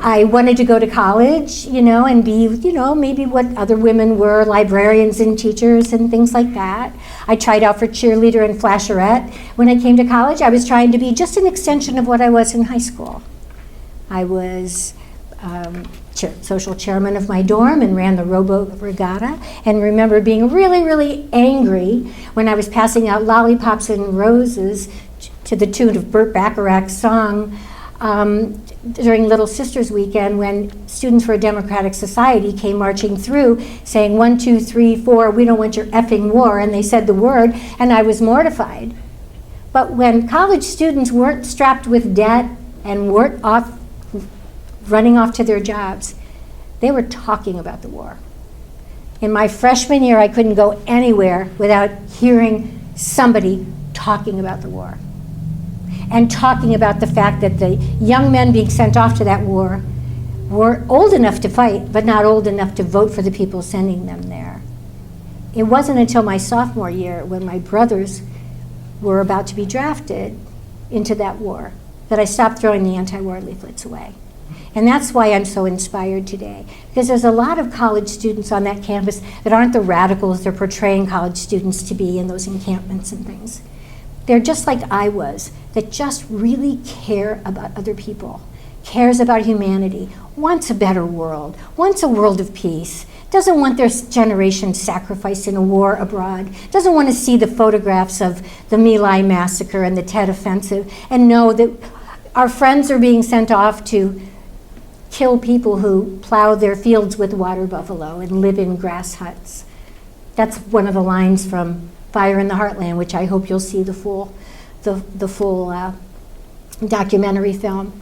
I wanted to go to college, and be, maybe what other women were, librarians and teachers and things like that. I tried out for cheerleader and flasherette. When I came to college, I was trying to be just an extension of what I was in high school. I was social chairman of my dorm and ran the rowboat regatta, and remember being really, really angry when I was passing out lollipops and roses to the tune of Burt Bacharach's song during Little Sisters Weekend, when Students for a Democratic Society came marching through saying 1, 2, 3, 4, we don't want your effing war, and they said the word, and I was mortified. But when college students weren't strapped with debt and weren't running off to their jobs, they were talking about the war. In my freshman year, I couldn't go anywhere without hearing somebody talking about the war and talking about the fact that the young men being sent off to that war were old enough to fight, but not old enough to vote for the people sending them there. It wasn't until my sophomore year, when my brothers were about to be drafted into that war, that I stopped throwing the anti-war leaflets away. And that's why I'm so inspired today, because there's a lot of college students on that campus that aren't the radicals they're portraying college students to be in those encampments and things. They're just like I was, that just really care about other people, cares about humanity, wants a better world, wants a world of peace, doesn't want their generation sacrificed in a war abroad, doesn't want to see the photographs of the My Lai massacre and the Tet Offensive and know that our friends are being sent off to kill people who plow their fields with water buffalo and live in grass huts. That's one of the lines from Fire in the Heartland, which I hope you'll see the full documentary film.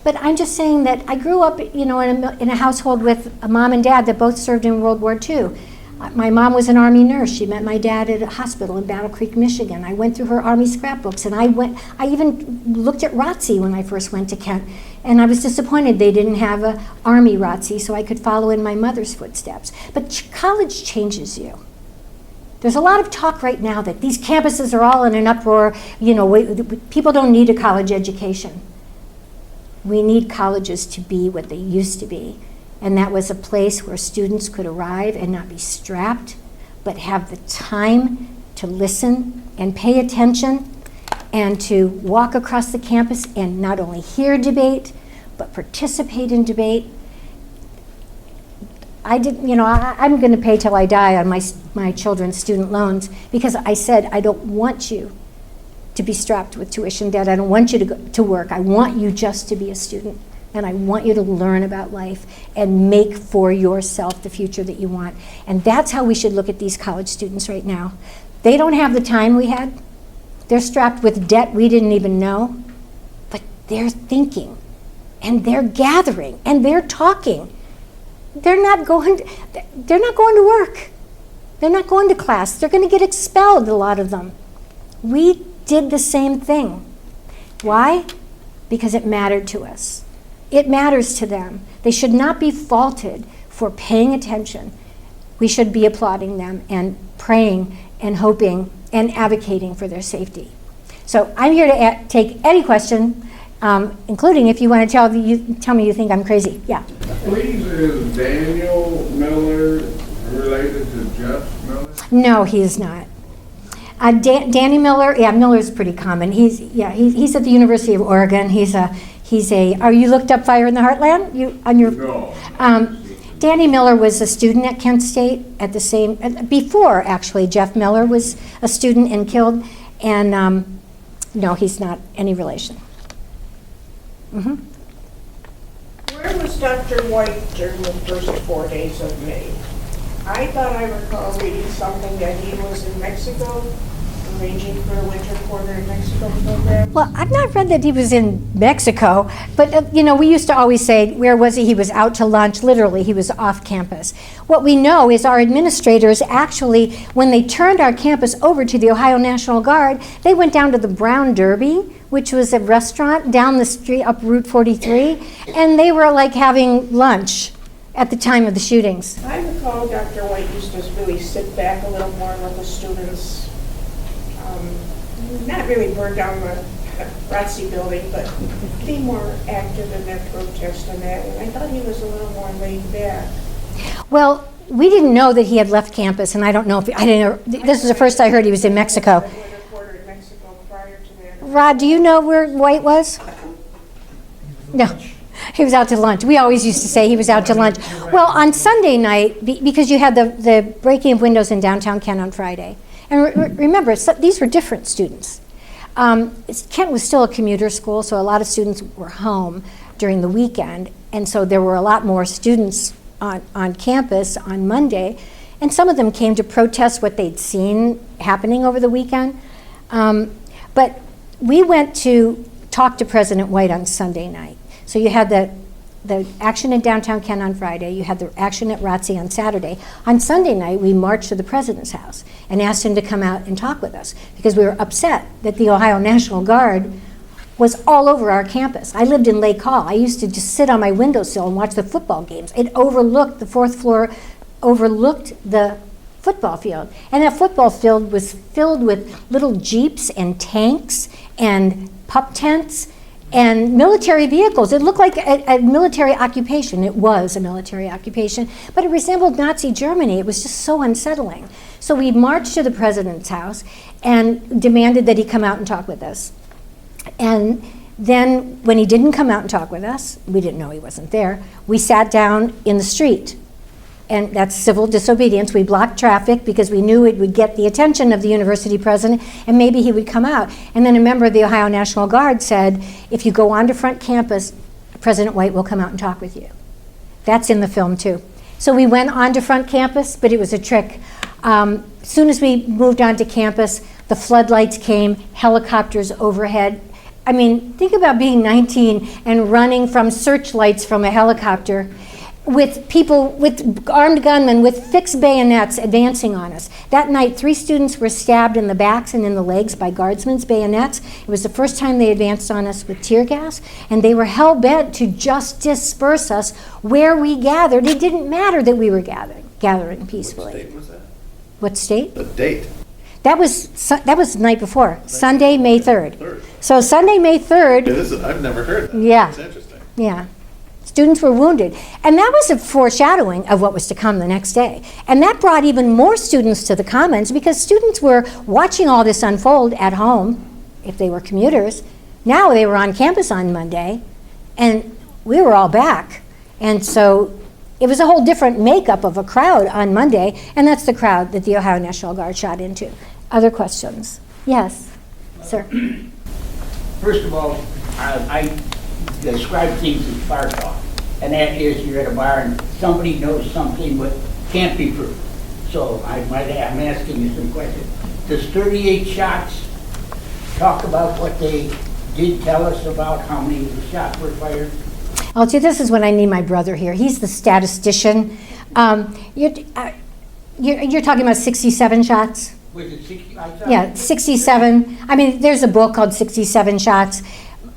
But I'm just saying that I grew up, in a household with a mom and dad that both served in World War II. My mom was an Army nurse. She met my dad at a hospital in Battle Creek, Michigan. I went through her Army scrapbooks, and I even looked at ROTC when I first went to Kent, and I was disappointed they didn't have an Army ROTC so I could follow in my mother's footsteps. But college changes you. There's a lot of talk right now that these campuses are all in an uproar. You know, people don't need a college education. We need colleges to be what they used to be. And that was a place where students could arrive and not be strapped, but have the time to listen and pay attention and to walk across the campus and not only hear debate, but participate in debate. I'm going to pay till I die on my children's student loans because I said I don't want you to be strapped with tuition debt. I don't want you to go to work. I want you just to be a student, and I want you to learn about life and make for yourself the future that you want. And that's how we should look at these college students right now. They don't have the time we had. They're strapped with debt we didn't even know, but they're thinking, and they're gathering, and they're talking. They're not going to work. They're not going to class. They're going to get expelled, a lot of them. We did the same thing. Why? Because it mattered to us. It matters to them. They should not be faulted for paying attention. We should be applauding them and praying and hoping and advocating for their safety. So I'm here to take any question, including if you want to tell me you think I'm crazy. Yeah. Please, is Daniel Miller related to Jeff Miller? No, he is not. Danny Miller, Miller's pretty common. He's at the University of Oregon. Are you looked up Fire in the Heartland? No. Danny Miller was a student at Kent State before actually Jeff Miller was a student and killed, and no, he's not any relation. Mm-hmm. Where was Dr. White during the first 4 days of May? I thought I recall reading something that he was in Mexico, arranging for a winter quarter in Mexico program. Well, I've not read that he was in Mexico, but we used to always say, where was he? He was out to lunch. Literally, he was off campus. What we know is our administrators actually, when they turned our campus over to the Ohio National Guard, they went down to the Brown Derby, which was a restaurant down the street up Route 43, and they were like having lunch at the time of the shootings. I recall Dr. White used to really sit back a little more with the students, not really burn down the ROTC building, but be more active in that protest and that. And I thought he was a little more laid back. Well, we didn't know that he had left campus, and I don't know if this was the first I heard he was in Mexico. Rod, do you know where White was? No, he was out to lunch. We always used to say he was out to lunch. Well, on Sunday night, because you had the breaking of windows in downtown Kent on Friday. And remember, these were different students. Kent was still a commuter school, so a lot of students were home during the weekend. And so there were a lot more students on campus on Monday. And some of them came to protest what they'd seen happening over the weekend. But we went to talk to President White on Sunday night. So you had the action in downtown Kent on Friday, you had the action at ROTC on Saturday. On Sunday night, we marched to the president's house and asked him to come out and talk with us because we were upset that the Ohio National Guard was all over our campus. I lived in Lake Hall. I used to just sit on my windowsill and watch the football games. It overlooked the fourth floor, overlooked the football field. And that football field was filled with little jeeps and tanks and pup tents and military vehicles. It looked like a military occupation. It was a military occupation, but it resembled Nazi Germany. It was just so unsettling. So we marched to the president's house and demanded that he come out and talk with us. And then when he didn't come out and talk with us, we didn't know he wasn't there, we sat down in the street. And that's civil disobedience. We blocked traffic because we knew it would get the attention of the university president and maybe he would come out. And then a member of the Ohio National Guard said, if you go onto front campus, President White will come out and talk with you. That's in the film too. So we went onto front campus, but it was a trick. As soon as we moved onto campus, the floodlights came, helicopters overhead. I mean, think about being 19 and running from searchlights from a helicopter with people, with armed gunmen with fixed bayonets advancing on us. That night, 3 students were stabbed in the backs and in the legs by guardsmen's bayonets. It was the first time they advanced on us with tear gas, and they were hell-bent to just disperse us where we gathered. It didn't matter that we were gathering peacefully. What state was that? What state? The date. That was the night before, Sunday, May 3rd. Third. So Sunday, May 3rd, I've never heard that. Yeah. It's interesting. yeah, students were wounded. And that was a foreshadowing of what was to come the next day. And that brought even more students to the Commons because students were watching all this unfold at home, if they were commuters. Now they were on campus on Monday, and we were all back. And so it was a whole different makeup of a crowd on Monday, and that's the crowd that the Ohio National Guard shot into. Other questions? Yes, sir. First of all, I describe things as bar talk, and that is you're at a bar and somebody knows something but can't be proved. So I'm asking you some questions. Does 38 shots talk about what they did tell us about how many shots were fired? I'll tell you, this is when I need my brother here. He's the statistician. You're talking about 67 shots? Was it 60? I thought- Yeah, 67. I mean, there's a book called 67 Shots.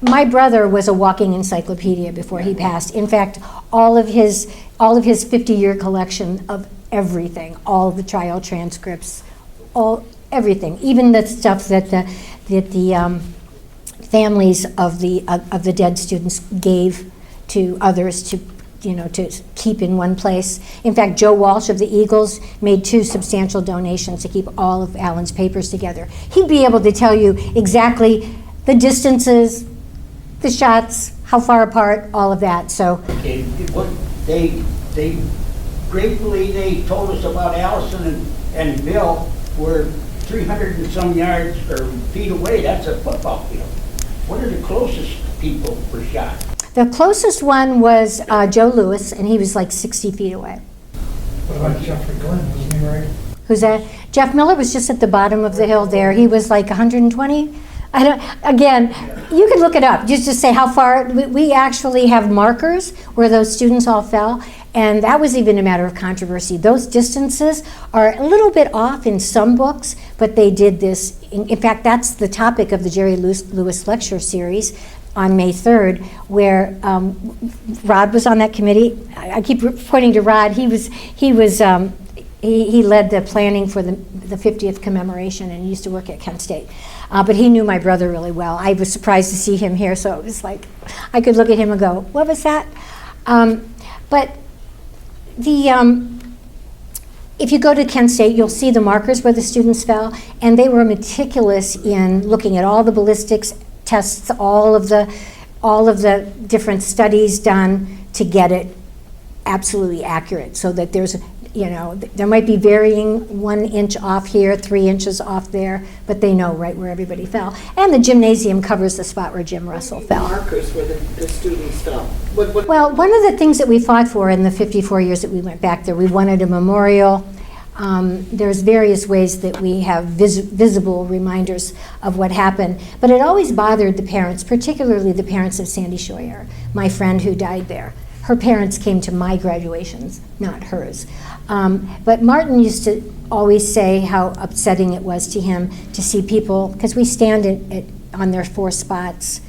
My brother was a walking encyclopedia before he passed. In fact, all of his 50-year collection of everything, all the trial transcripts, everything, even the stuff that the families of the dead students gave to others to keep in one place. In fact, Joe Walsh of the Eagles made 2 substantial donations to keep all of Alan's papers together. He'd be able to tell you exactly the distances, the shots, how far apart, all of that. So Okay, they gratefully they told us about Allison and Bill were 300 and some yards or feet away. That's a football field. What are the closest people were shot? the closest one was Joe Lewis, and he was like 60 feet away. What about Jeffrey Glenn, wasn't he right? Who's that? Jeff Miller was just at the bottom of the hill there. He was like 120. Again, you could look it up. Just say how far. We actually have markers where those students all fell, and that was even a matter of controversy. Those distances are a little bit off in some books, but they did this. In fact, that's the topic of the Jerry Lewis lecture series on May 3rd, where Rod was on that committee. I keep pointing to Rod. He led the planning for the 50th commemoration and he used to work at Kent State. But he knew my brother really well. I was surprised to see him here, so it was like, I could look at him and go, what was that? But if you go to Kent State, you'll see the markers where the students fell, and they were meticulous in looking at all the ballistics tests, all of the different studies done to get it absolutely accurate, so that there's, there might be varying 1 inch off here, 3 inches off there, but they know right where everybody fell. And the gymnasium covers the spot where Jim Russell fell. Markers where the students fell. Well, one of the things that we fought for in the 54 years that we went back there, we wanted a memorial. There's various ways that we have visible reminders of what happened, but it always bothered the parents, particularly the parents of Sandy Scheuer, my friend who died there. Her parents came to my graduations, not hers. But Martin used to always say how upsetting it was to him to see people, because we stand on their 4 spots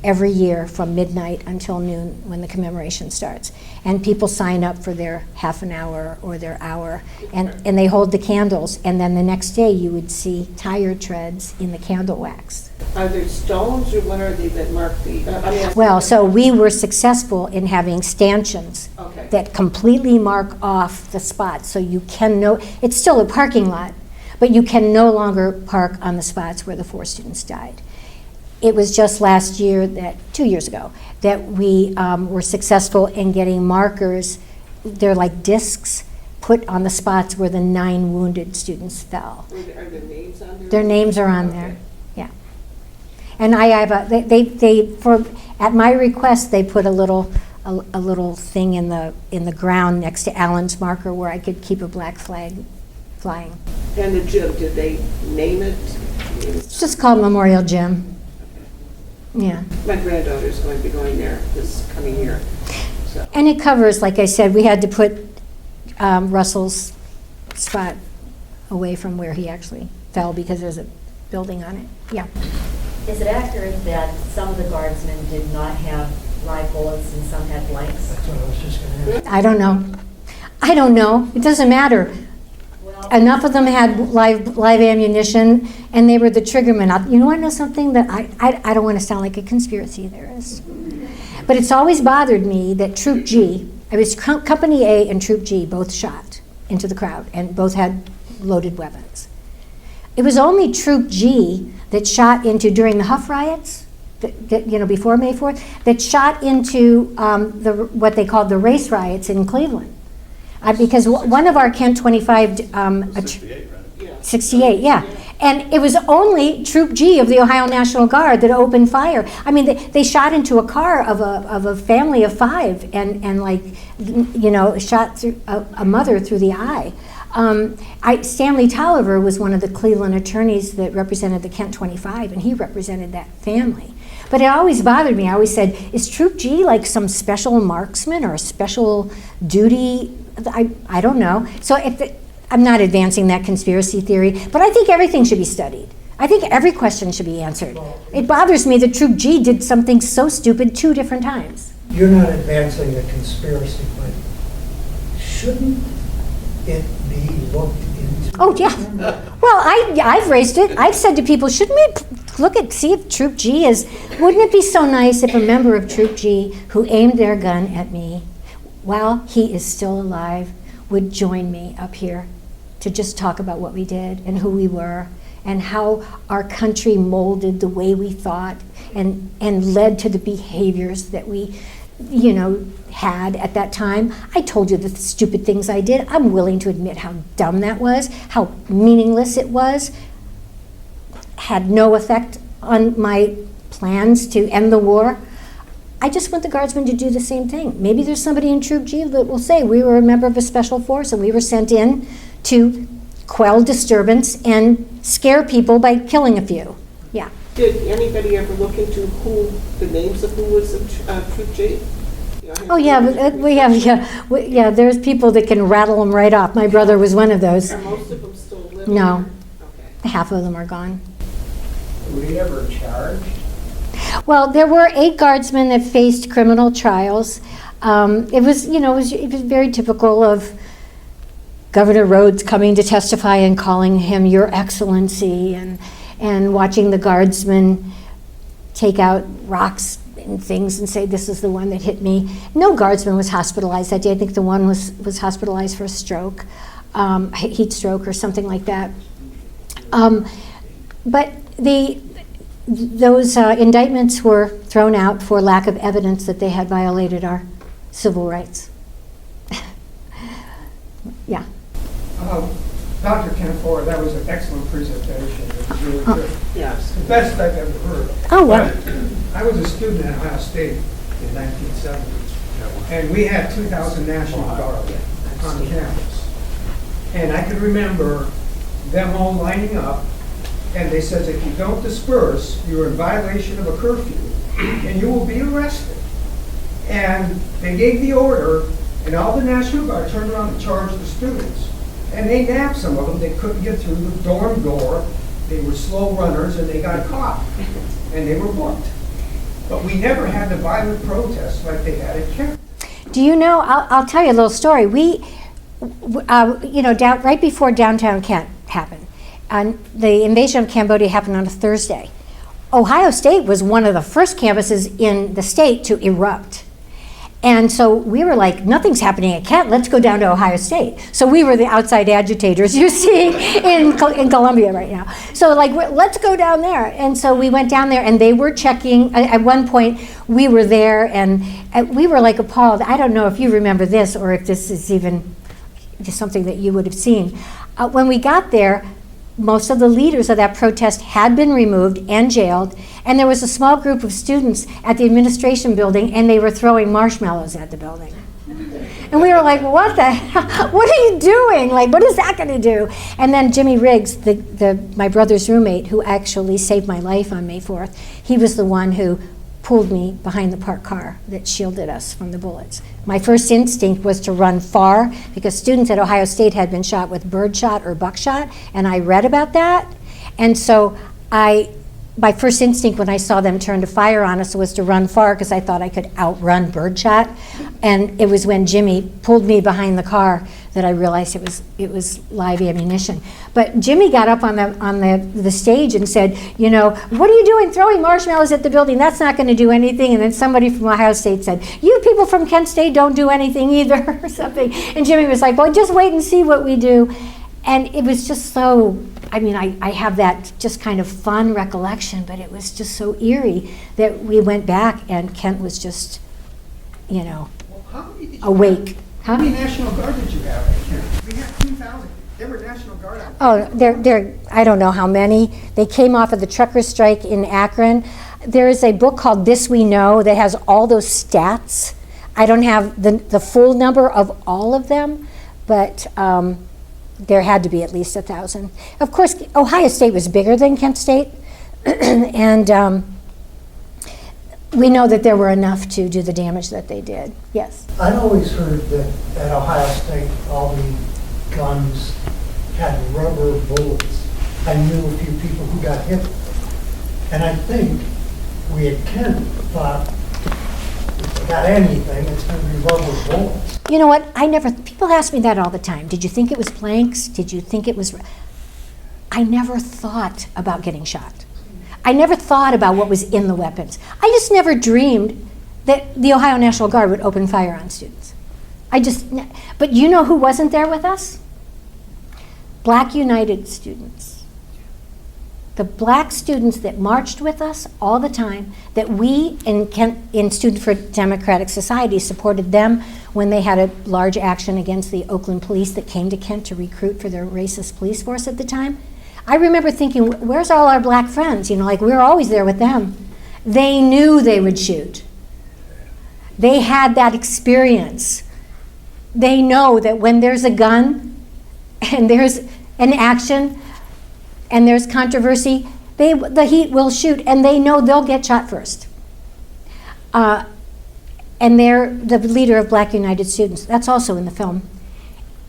every year from midnight until noon when the commemoration starts. And people sign up for their half an hour or their hour, and they hold the candles, and then the next day you would see tire treads in the candle wax. Are there stones, or what are they that mark the? Well, so we were successful in having stanchions Okay. that completely mark off the spots, so you can know, it's still a parking lot, but you can no longer park on the spots where the 4 students died. It was just last year, 2 years ago, that we were successful in getting markers, they're like discs, put on the spots where the 9 wounded students fell. Are their names on there? Their names are on Okay. there, yeah. And I have at my request, they put a little thing in the ground next to Alan's marker where I could keep a black flag flying. And the gym, did they name it? It's just called Memorial Gym. Yeah. My granddaughter's going to be going there this coming year. So. And it covers, like I said, we had to put Russell's spot away from where he actually fell because there's a building on it. Yeah. Is it accurate that some of the guardsmen did not have live bullets and some had blanks? That's what I was just going to ask. I don't know. It doesn't matter. Well, enough of them had live ammunition, and they were the triggermen. You know, I know something that I don't want to sound like a conspiracy theorist, but it's always bothered me that Troop G, it was Company A and Troop G both shot into the crowd, and both had loaded weapons. It was only Troop G that shot into, during the Huff riots, before May 4th, that shot into what they called the race riots in Cleveland. Because one of our Kent 25, 68, right? Yeah. 68, yeah. And it was only Troop G of the Ohio National Guard that opened fire. I mean, they shot into a car of a family of 5 and like, shot through a mother through the eye. Stanley Tolliver was one of the Cleveland attorneys that represented the Kent 25, and he represented that family. But it always bothered me. I always said, is Troop G like some special marksman or a special duty? I don't know. So I'm not advancing that conspiracy theory, but I think everything should be studied. I think every question should be answered. It bothers me that Troop G did something so stupid 2 different times. You're not advancing the conspiracy, but shouldn't it be looked into? Oh, yeah. Well, I've raised it. I've said to people, shouldn't we see if Troop G is, wouldn't it be so nice if a member of Troop G who aimed their gun at me while he is still alive would join me up here to just talk about what we did and who we were and how our country molded the way we thought and led to the behaviors that we, had at that time. I told you the stupid things I did. I'm willing to admit how dumb that was, how meaningless it was, had no effect on my plans to end the war. I just want the Guardsmen to do the same thing. Maybe there's somebody in Troop G that will say, we were a member of a special force and we were sent in to quell disturbance and scare people by killing a few. Yeah. Did anybody ever look into the names of who was in Troop G? Oh yeah, we have, there's people that can rattle them right off. My brother was one of those. Are most of them still living? No, Okay. half of them are gone. Were you ever charged? Well, there were 8 guardsmen that faced criminal trials. It was very typical of Governor Rhodes coming to testify and calling him Your Excellency, and watching the guardsmen take out rocks and things and say, this is the one that hit me. No guardsman was hospitalized that day. I think the one was hospitalized for a stroke, heat stroke or something like that. But those indictments were thrown out for lack of evidence that they had violated our civil rights. Yeah. Dr. Canfora, that was an excellent presentation. It was really good. Yes. The best I've ever heard. Oh, wow. I was a student at Ohio State in 1970, and we had 2,000 National Guard on campus. And I can remember them all lining up, and they said, if you don't disperse, you're in violation of a curfew, and you will be arrested. And they gave the order, and all the National Guard turned around and charged the students. And they nabbed some of them. They couldn't get through the dorm door. They were slow runners, and they got caught. And they were booked. But we never had the violent protests like they had at Kent. Do you know, I'll tell you a little story. Right before downtown Kent happened, and the invasion of Cambodia happened on a Thursday. Ohio State was one of the first campuses in the state to erupt. And so we were like, nothing's happening at Kent, let's go down to Ohio State. So we were the outside agitators you see in Columbia right now. So like, let's go down there. And so we went down there, and they were checking. At one point, we were there, and we were like appalled. I don't know if you remember this, or if this is even just something that you would have seen. When we got there, most of the leaders of that protest had been removed and jailed, and there was a small group of students at the administration building, and they were throwing marshmallows at the building. And we were like, what the hell? What are you doing? Like, what is that going to do? And then Jimmy Riggs, my brother's roommate, who actually saved my life on May 4th, he was the one who pulled me behind the parked car that shielded us from the bullets. My first instinct was to run far, because students at Ohio State had been shot with birdshot or buckshot, and I read about that. And so I my first instinct when I saw them turn to fire on us was to run far because I thought I could outrun birdshot. And it was when Jimmy pulled me behind the car that I realized it was live ammunition. But Jimmy got up on the stage and said, you know, what are you doing throwing marshmallows at the building? That's not going to do anything. And then somebody from Ohio State said, you people from Kent State don't do anything either, or something. And Jimmy was like, well, just wait and see what we do. And it was just so, I mean, I have that just kind of fun recollection, but it was just so eerie that we went back and Kent was just, you know, How many did you awake. How many National Guard did you have at Kent? We had 2,000. They were National Guard out Oh, they're, I don't know how many. They came off of the trucker strike in Akron. There is a book called This We Know that has all those stats. I don't have the full number of all of them, but there had to be at least 1,000. Of course, Ohio State was bigger than Kent State, and we know that there were enough to do the damage that they did. Yes. I'd always heard that at Ohio State, all the guns had rubber bullets. I knew a few people who got hit with them. And I think we at Kent thought, if they got anything, it's going to be rubber bullets. You know what? People ask me that all the time. Did you think it was planks? Did you think it was? I never thought about getting shot. I never thought about what was in the weapons. I just never dreamed that the Ohio National Guard would open fire on students. But you know who wasn't there with us? Black United students. The black students that marched with us all the time, that we in Student for Democratic Society supported them when they had a large action against the Oakland police that came to Kent to recruit for their racist police force at the time. I remember thinking, where's all our black friends? You know, like we were always there with them. They knew they would shoot. They had that experience. They know that when there's a gun and there's an action and there's controversy, the heat will shoot, and they know they'll get shot first. And they're the leader of Black United Students. That's also in the film.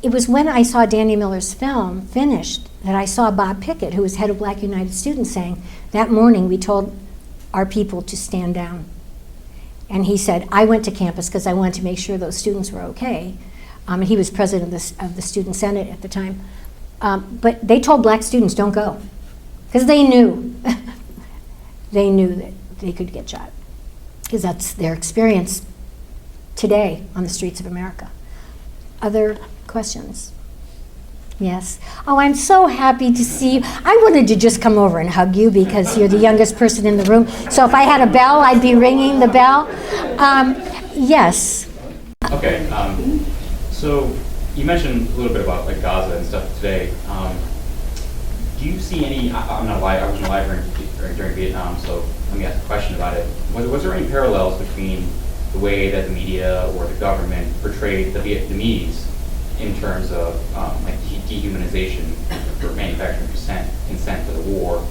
It was when I saw Danny Miller's film finished that I saw Bob Pickett, who was head of Black United Students, saying, that morning we told our people to stand down. And he said, I went to campus because I wanted to make sure those students were okay. And he was president of the Student Senate at the time. But they told black students, don't go. Because they knew. They knew that they could get shot. Because that's their experience today on the streets of America. Other questions? Yes. Oh, I'm so happy to see you. I wanted to just come over and hug you because you're the youngest person in the room. So if I had a bell, I'd be ringing the bell. Yes. Okay. So you mentioned a little bit about like Gaza and stuff today. Do you see any? I'm not alive. I wasn't alive during Vietnam, so let me ask a question about it. Was there any parallels between the way that the media or the government portrayed the Vietnamese in terms of like dehumanization for manufacturing consent for the war,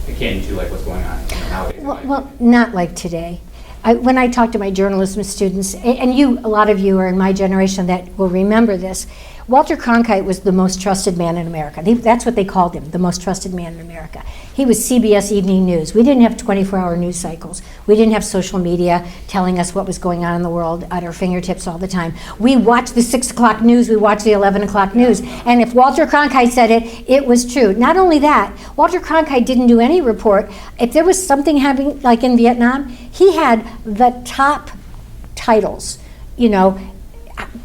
akin to like what's going on nowadays? Well, not like today. When I talk to my journalism students, and a lot of you are in my generation that will remember this, Walter Cronkite was the most trusted man in America. That's what they called him, the most trusted man in America. He was CBS Evening News. We didn't have 24-hour news cycles. We didn't have social media telling us what was going on in the world at our fingertips all the time. We watched the 6 o'clock news, we watched the 11 o'clock news, and if Walter Cronkite said it, it was true. Not only that, Walter Cronkite didn't do any report. If there was something happening, like in Vietnam, he had the top titles, you know,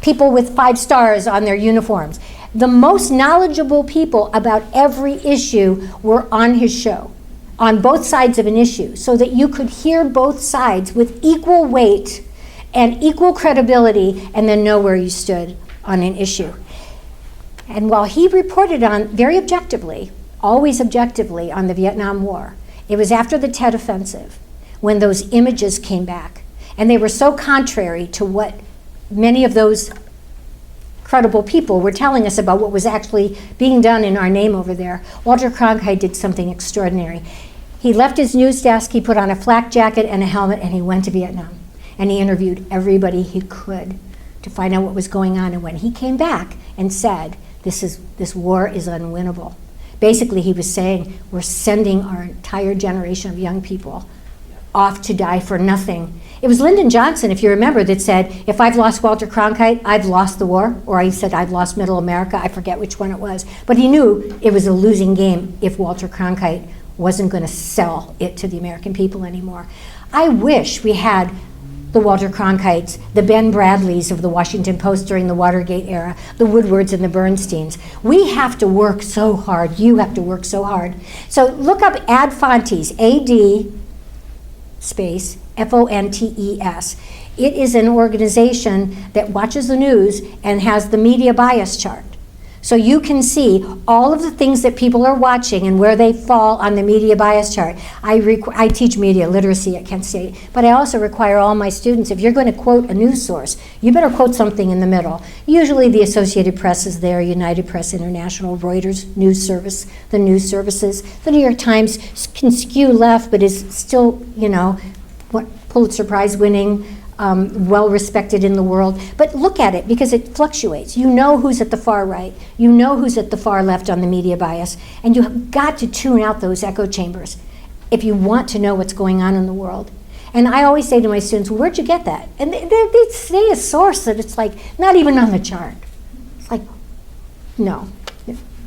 people with 5 stars on their uniforms. The most knowledgeable people about every issue were on his show, on both sides of an issue, so that you could hear both sides with equal weight and equal credibility and then know where you stood on an issue. And while he reported on, very objectively, always objectively, on the Vietnam War, it was after the Tet Offensive when those images came back. And they were so contrary to what many of those credible people were telling us about what was actually being done in our name over there. Walter Cronkite did something extraordinary. He left his news desk, he put on a flak jacket and a helmet, and he went to Vietnam. And he interviewed everybody he could to find out what was going on. And when he came back and said, this war is unwinnable, Basically, he was saying, we're sending our entire generation of young people off to die for nothing. It was Lyndon Johnson, if you remember, that said, if I've lost Walter Cronkite, I've lost the war. Or he said, I've lost Middle America. I forget which one it was. But he knew it was a losing game if Walter Cronkite wasn't going to sell it to the American people anymore. I wish we had the Walter Cronkites, the Ben Bradleys of the Washington Post during the Watergate era, the Woodwards and the Bernsteins. We have to work so hard. You have to work so hard. So look up Ad Fontes, A-D space F-O-N-T-E-S. It is an organization that watches the news and has the media bias chart. So you can see all of the things that people are watching and where they fall on the media bias chart. I teach media literacy at Kent State, but I also require all my students, if you're going to quote a news source, you better quote something in the middle. Usually the Associated Press is there, United Press International, Reuters, News Service, the news services. The New York Times can skew left, but is still, you know, Pulitzer Prize winning, well respected in the world. But look at it, because it fluctuates. You know who's at the far right, you know who's at the far left on the media bias, and you have got to tune out those echo chambers if you want to know what's going on in the world. And I always say to my students, where'd you get that? And they say a source that it's like not even on the chart. It's like, no,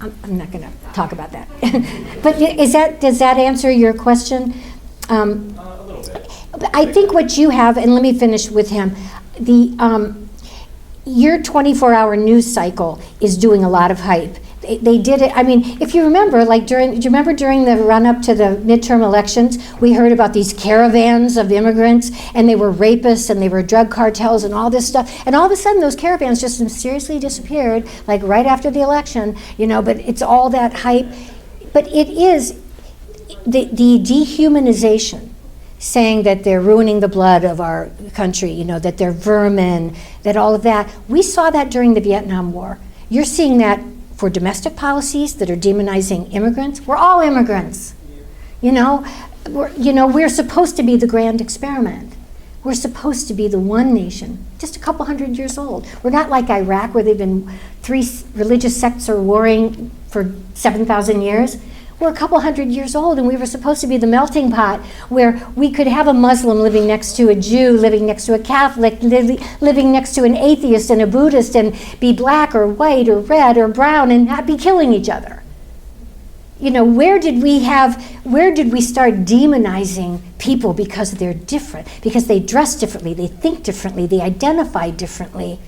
I'm not going to talk about that. But does that answer your question? A little bit. I think what you have, and let me finish with him, your 24-hour news cycle is doing a lot of hype. They did it, I mean, if you remember, like do you remember during the run-up to the midterm elections, we heard about these caravans of immigrants, and they were rapists, and they were drug cartels, and all this stuff, and all of a sudden those caravans just mysteriously disappeared, like right after the election, you know, but it's all that hype. But it is the dehumanization, saying that they're ruining the blood of our country, you know, that they're vermin, that all of that. We saw that during the Vietnam War. You're seeing that for domestic policies that are demonizing immigrants. We're all immigrants. You know, we're supposed to be the grand experiment. We're supposed to be the one nation, just a couple hundred years old. We're not like Iraq, where they've been 3 religious sects are warring for 7,000 years. We're a couple hundred years old, and we were supposed to be the melting pot where we could have a Muslim living next to a Jew, living next to a Catholic, living next to an atheist and a Buddhist, and be black or white or red or brown and not be killing each other. You know, where did we start demonizing people because they're different, because they dress differently, they think differently, they identify differently,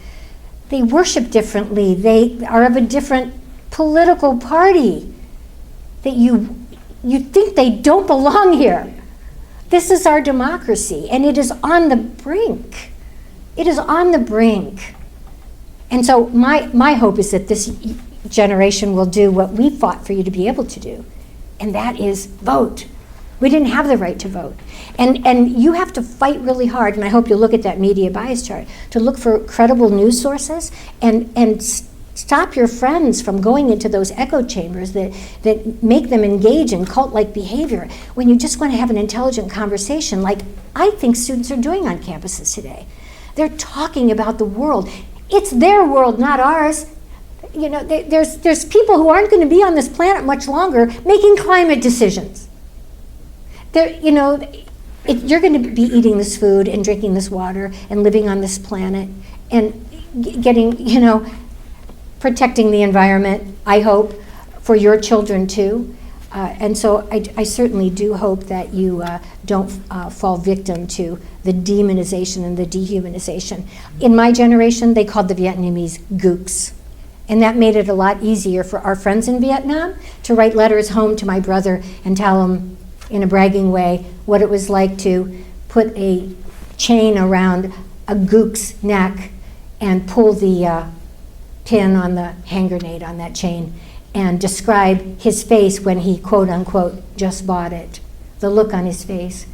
they worship differently, they are of a different political party? That you think they don't belong here. This is our democracy, and it is on the brink. It is on the brink. And so my hope is that this generation will do what we fought for you to be able to do, and that is vote. We didn't have the right to vote. And you have to fight really hard, and I hope you'll look at that media bias chart, to look for credible news sources and stop your friends from going into those echo chambers that make them engage in cult-like behavior when you just want to have an intelligent conversation, like I think students are doing on campuses today. They're talking about the world. It's their world, not ours. You know, there's people who aren't going to be on this planet much longer making climate decisions. You know, you're going to be eating this food and drinking this water and living on this planet and getting, you know, protecting the environment, I hope, for your children too. And so I certainly do hope that you don't fall victim to the demonization and the dehumanization. In my generation, they called the Vietnamese gooks. And that made it a lot easier for our friends in Vietnam to write letters home to my brother and tell him in a bragging way what it was like to put a chain around a gook's neck and pull the pin on the hand grenade on that chain and describe his face when he, quote unquote, just bought it. The look on his face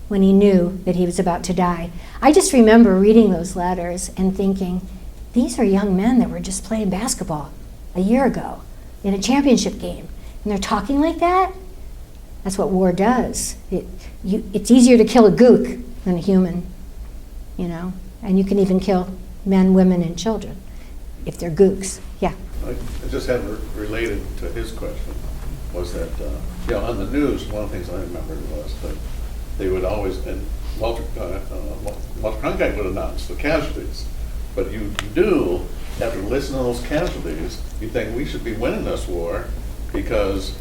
when he knew that he was about to die. I just remember reading those letters and thinking, these are young men that were just playing basketball a year ago in a championship game, and they're talking like that? That's what war does. It's easier to kill a gook than a human, you know, and you can even kill men, women, and children if they're gooks. Yeah. I just had related to his question, was that, on the news, one of the things I remembered was that they would always, and Walter Cronkite would announce the casualties, but you do, after listening to those casualties, you think we should be winning this war because,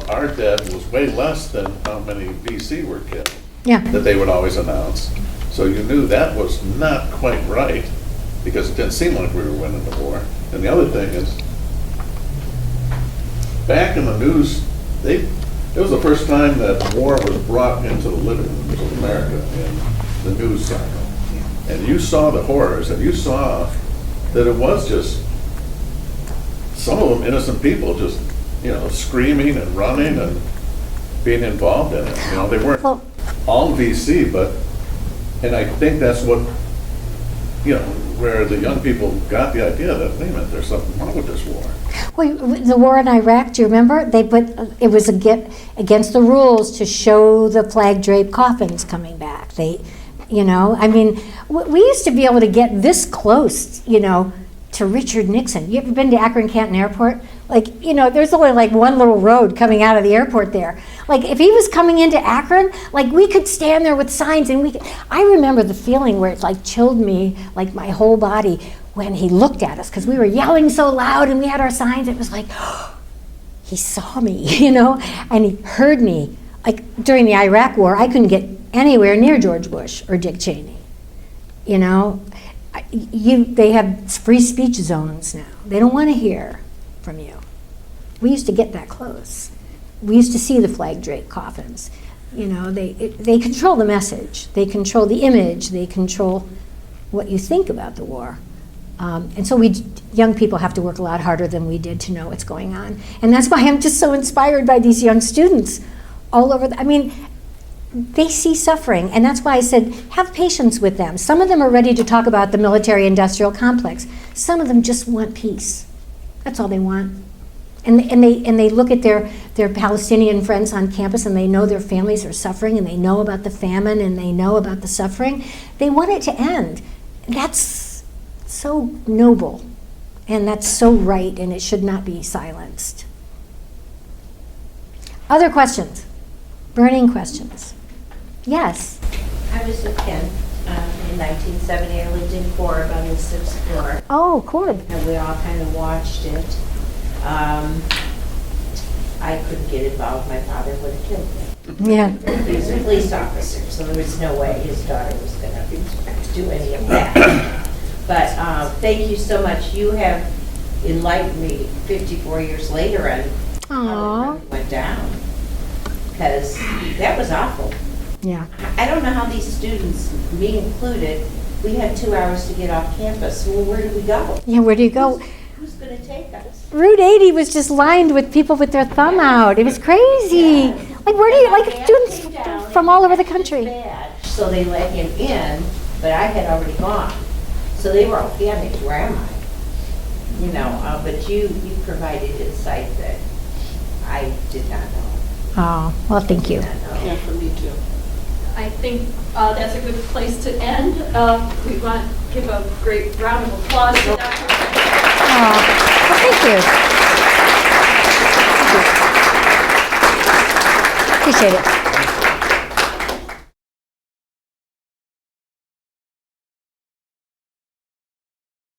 our dead was way less than how many VC were killed. Yeah. That they would always announce. So you knew that was not quite right because it didn't seem like we were winning the war. And the other thing is, back in the news, it was the first time that war was brought into the living rooms of America in the news cycle. And you saw the horrors, and you saw that it was just, some of them innocent people just, screaming and running and being involved in it. They weren't all VC, and I think that's what, where the young people got the idea that, wait a minute, there's something wrong with this war. Well, the war in Iraq, do you remember? They put, it was against the rules to show the flag draped coffins coming back. We used to be able to get this close, to Richard Nixon. You ever been to Akron-Canton Airport? There's only one little road coming out of the airport there. If he was coming into Akron, we could stand there with signs and I remember the feeling where it chilled me, my whole body when he looked at us because we were yelling so loud and we had our signs. It was he saw me, and he heard me. During the Iraq War, I couldn't get anywhere near George Bush or Dick Cheney. They have free speech zones now. They don't want to hear from you. We used to get that close. We used to see the flag draped coffins. They control the message. They control the image. They control what you think about the war. And so young people have to work a lot harder than we did to know what's going on. And that's why I'm just so inspired by these young students all over. They see suffering, and that's why I said, have patience with them. Some of them are ready to talk about the military-industrial complex. Some of them just want peace. That's all they want. And they look at their Palestinian friends on campus, and they know their families are suffering, and they know about the famine, and they know about the suffering. They want it to end. That's so noble, and that's so right, and it should not be silenced. Other questions? Burning questions? Yes. I was a kid in 1970. I lived in Corb on the 6th floor. Oh, Corb. And we all kind of watched it. I couldn't get involved. My father would have killed me. Yeah. He was a police officer, so there was no way his daughter was going to do any of that. But thank you so much. You have enlightened me 54 years later on how it really went down. Because that was awful. Yeah. I don't know how these students, me included, we had 2 hours to get off campus. Well, where do we go? Yeah, where do you go? Who's going to take us? Route 80 was just lined with people with their thumb out. It was crazy. Yeah. Where do you, students from all over the country. Bad. So they let him in, but I had already gone. So they were all panicked, where am I? But you provided insight that I did not know. Oh, well, thank you. Yeah, for me too. I think that's a good place to end. We want to give a great round of applause to Dr. Oh, well, thank you. Appreciate it.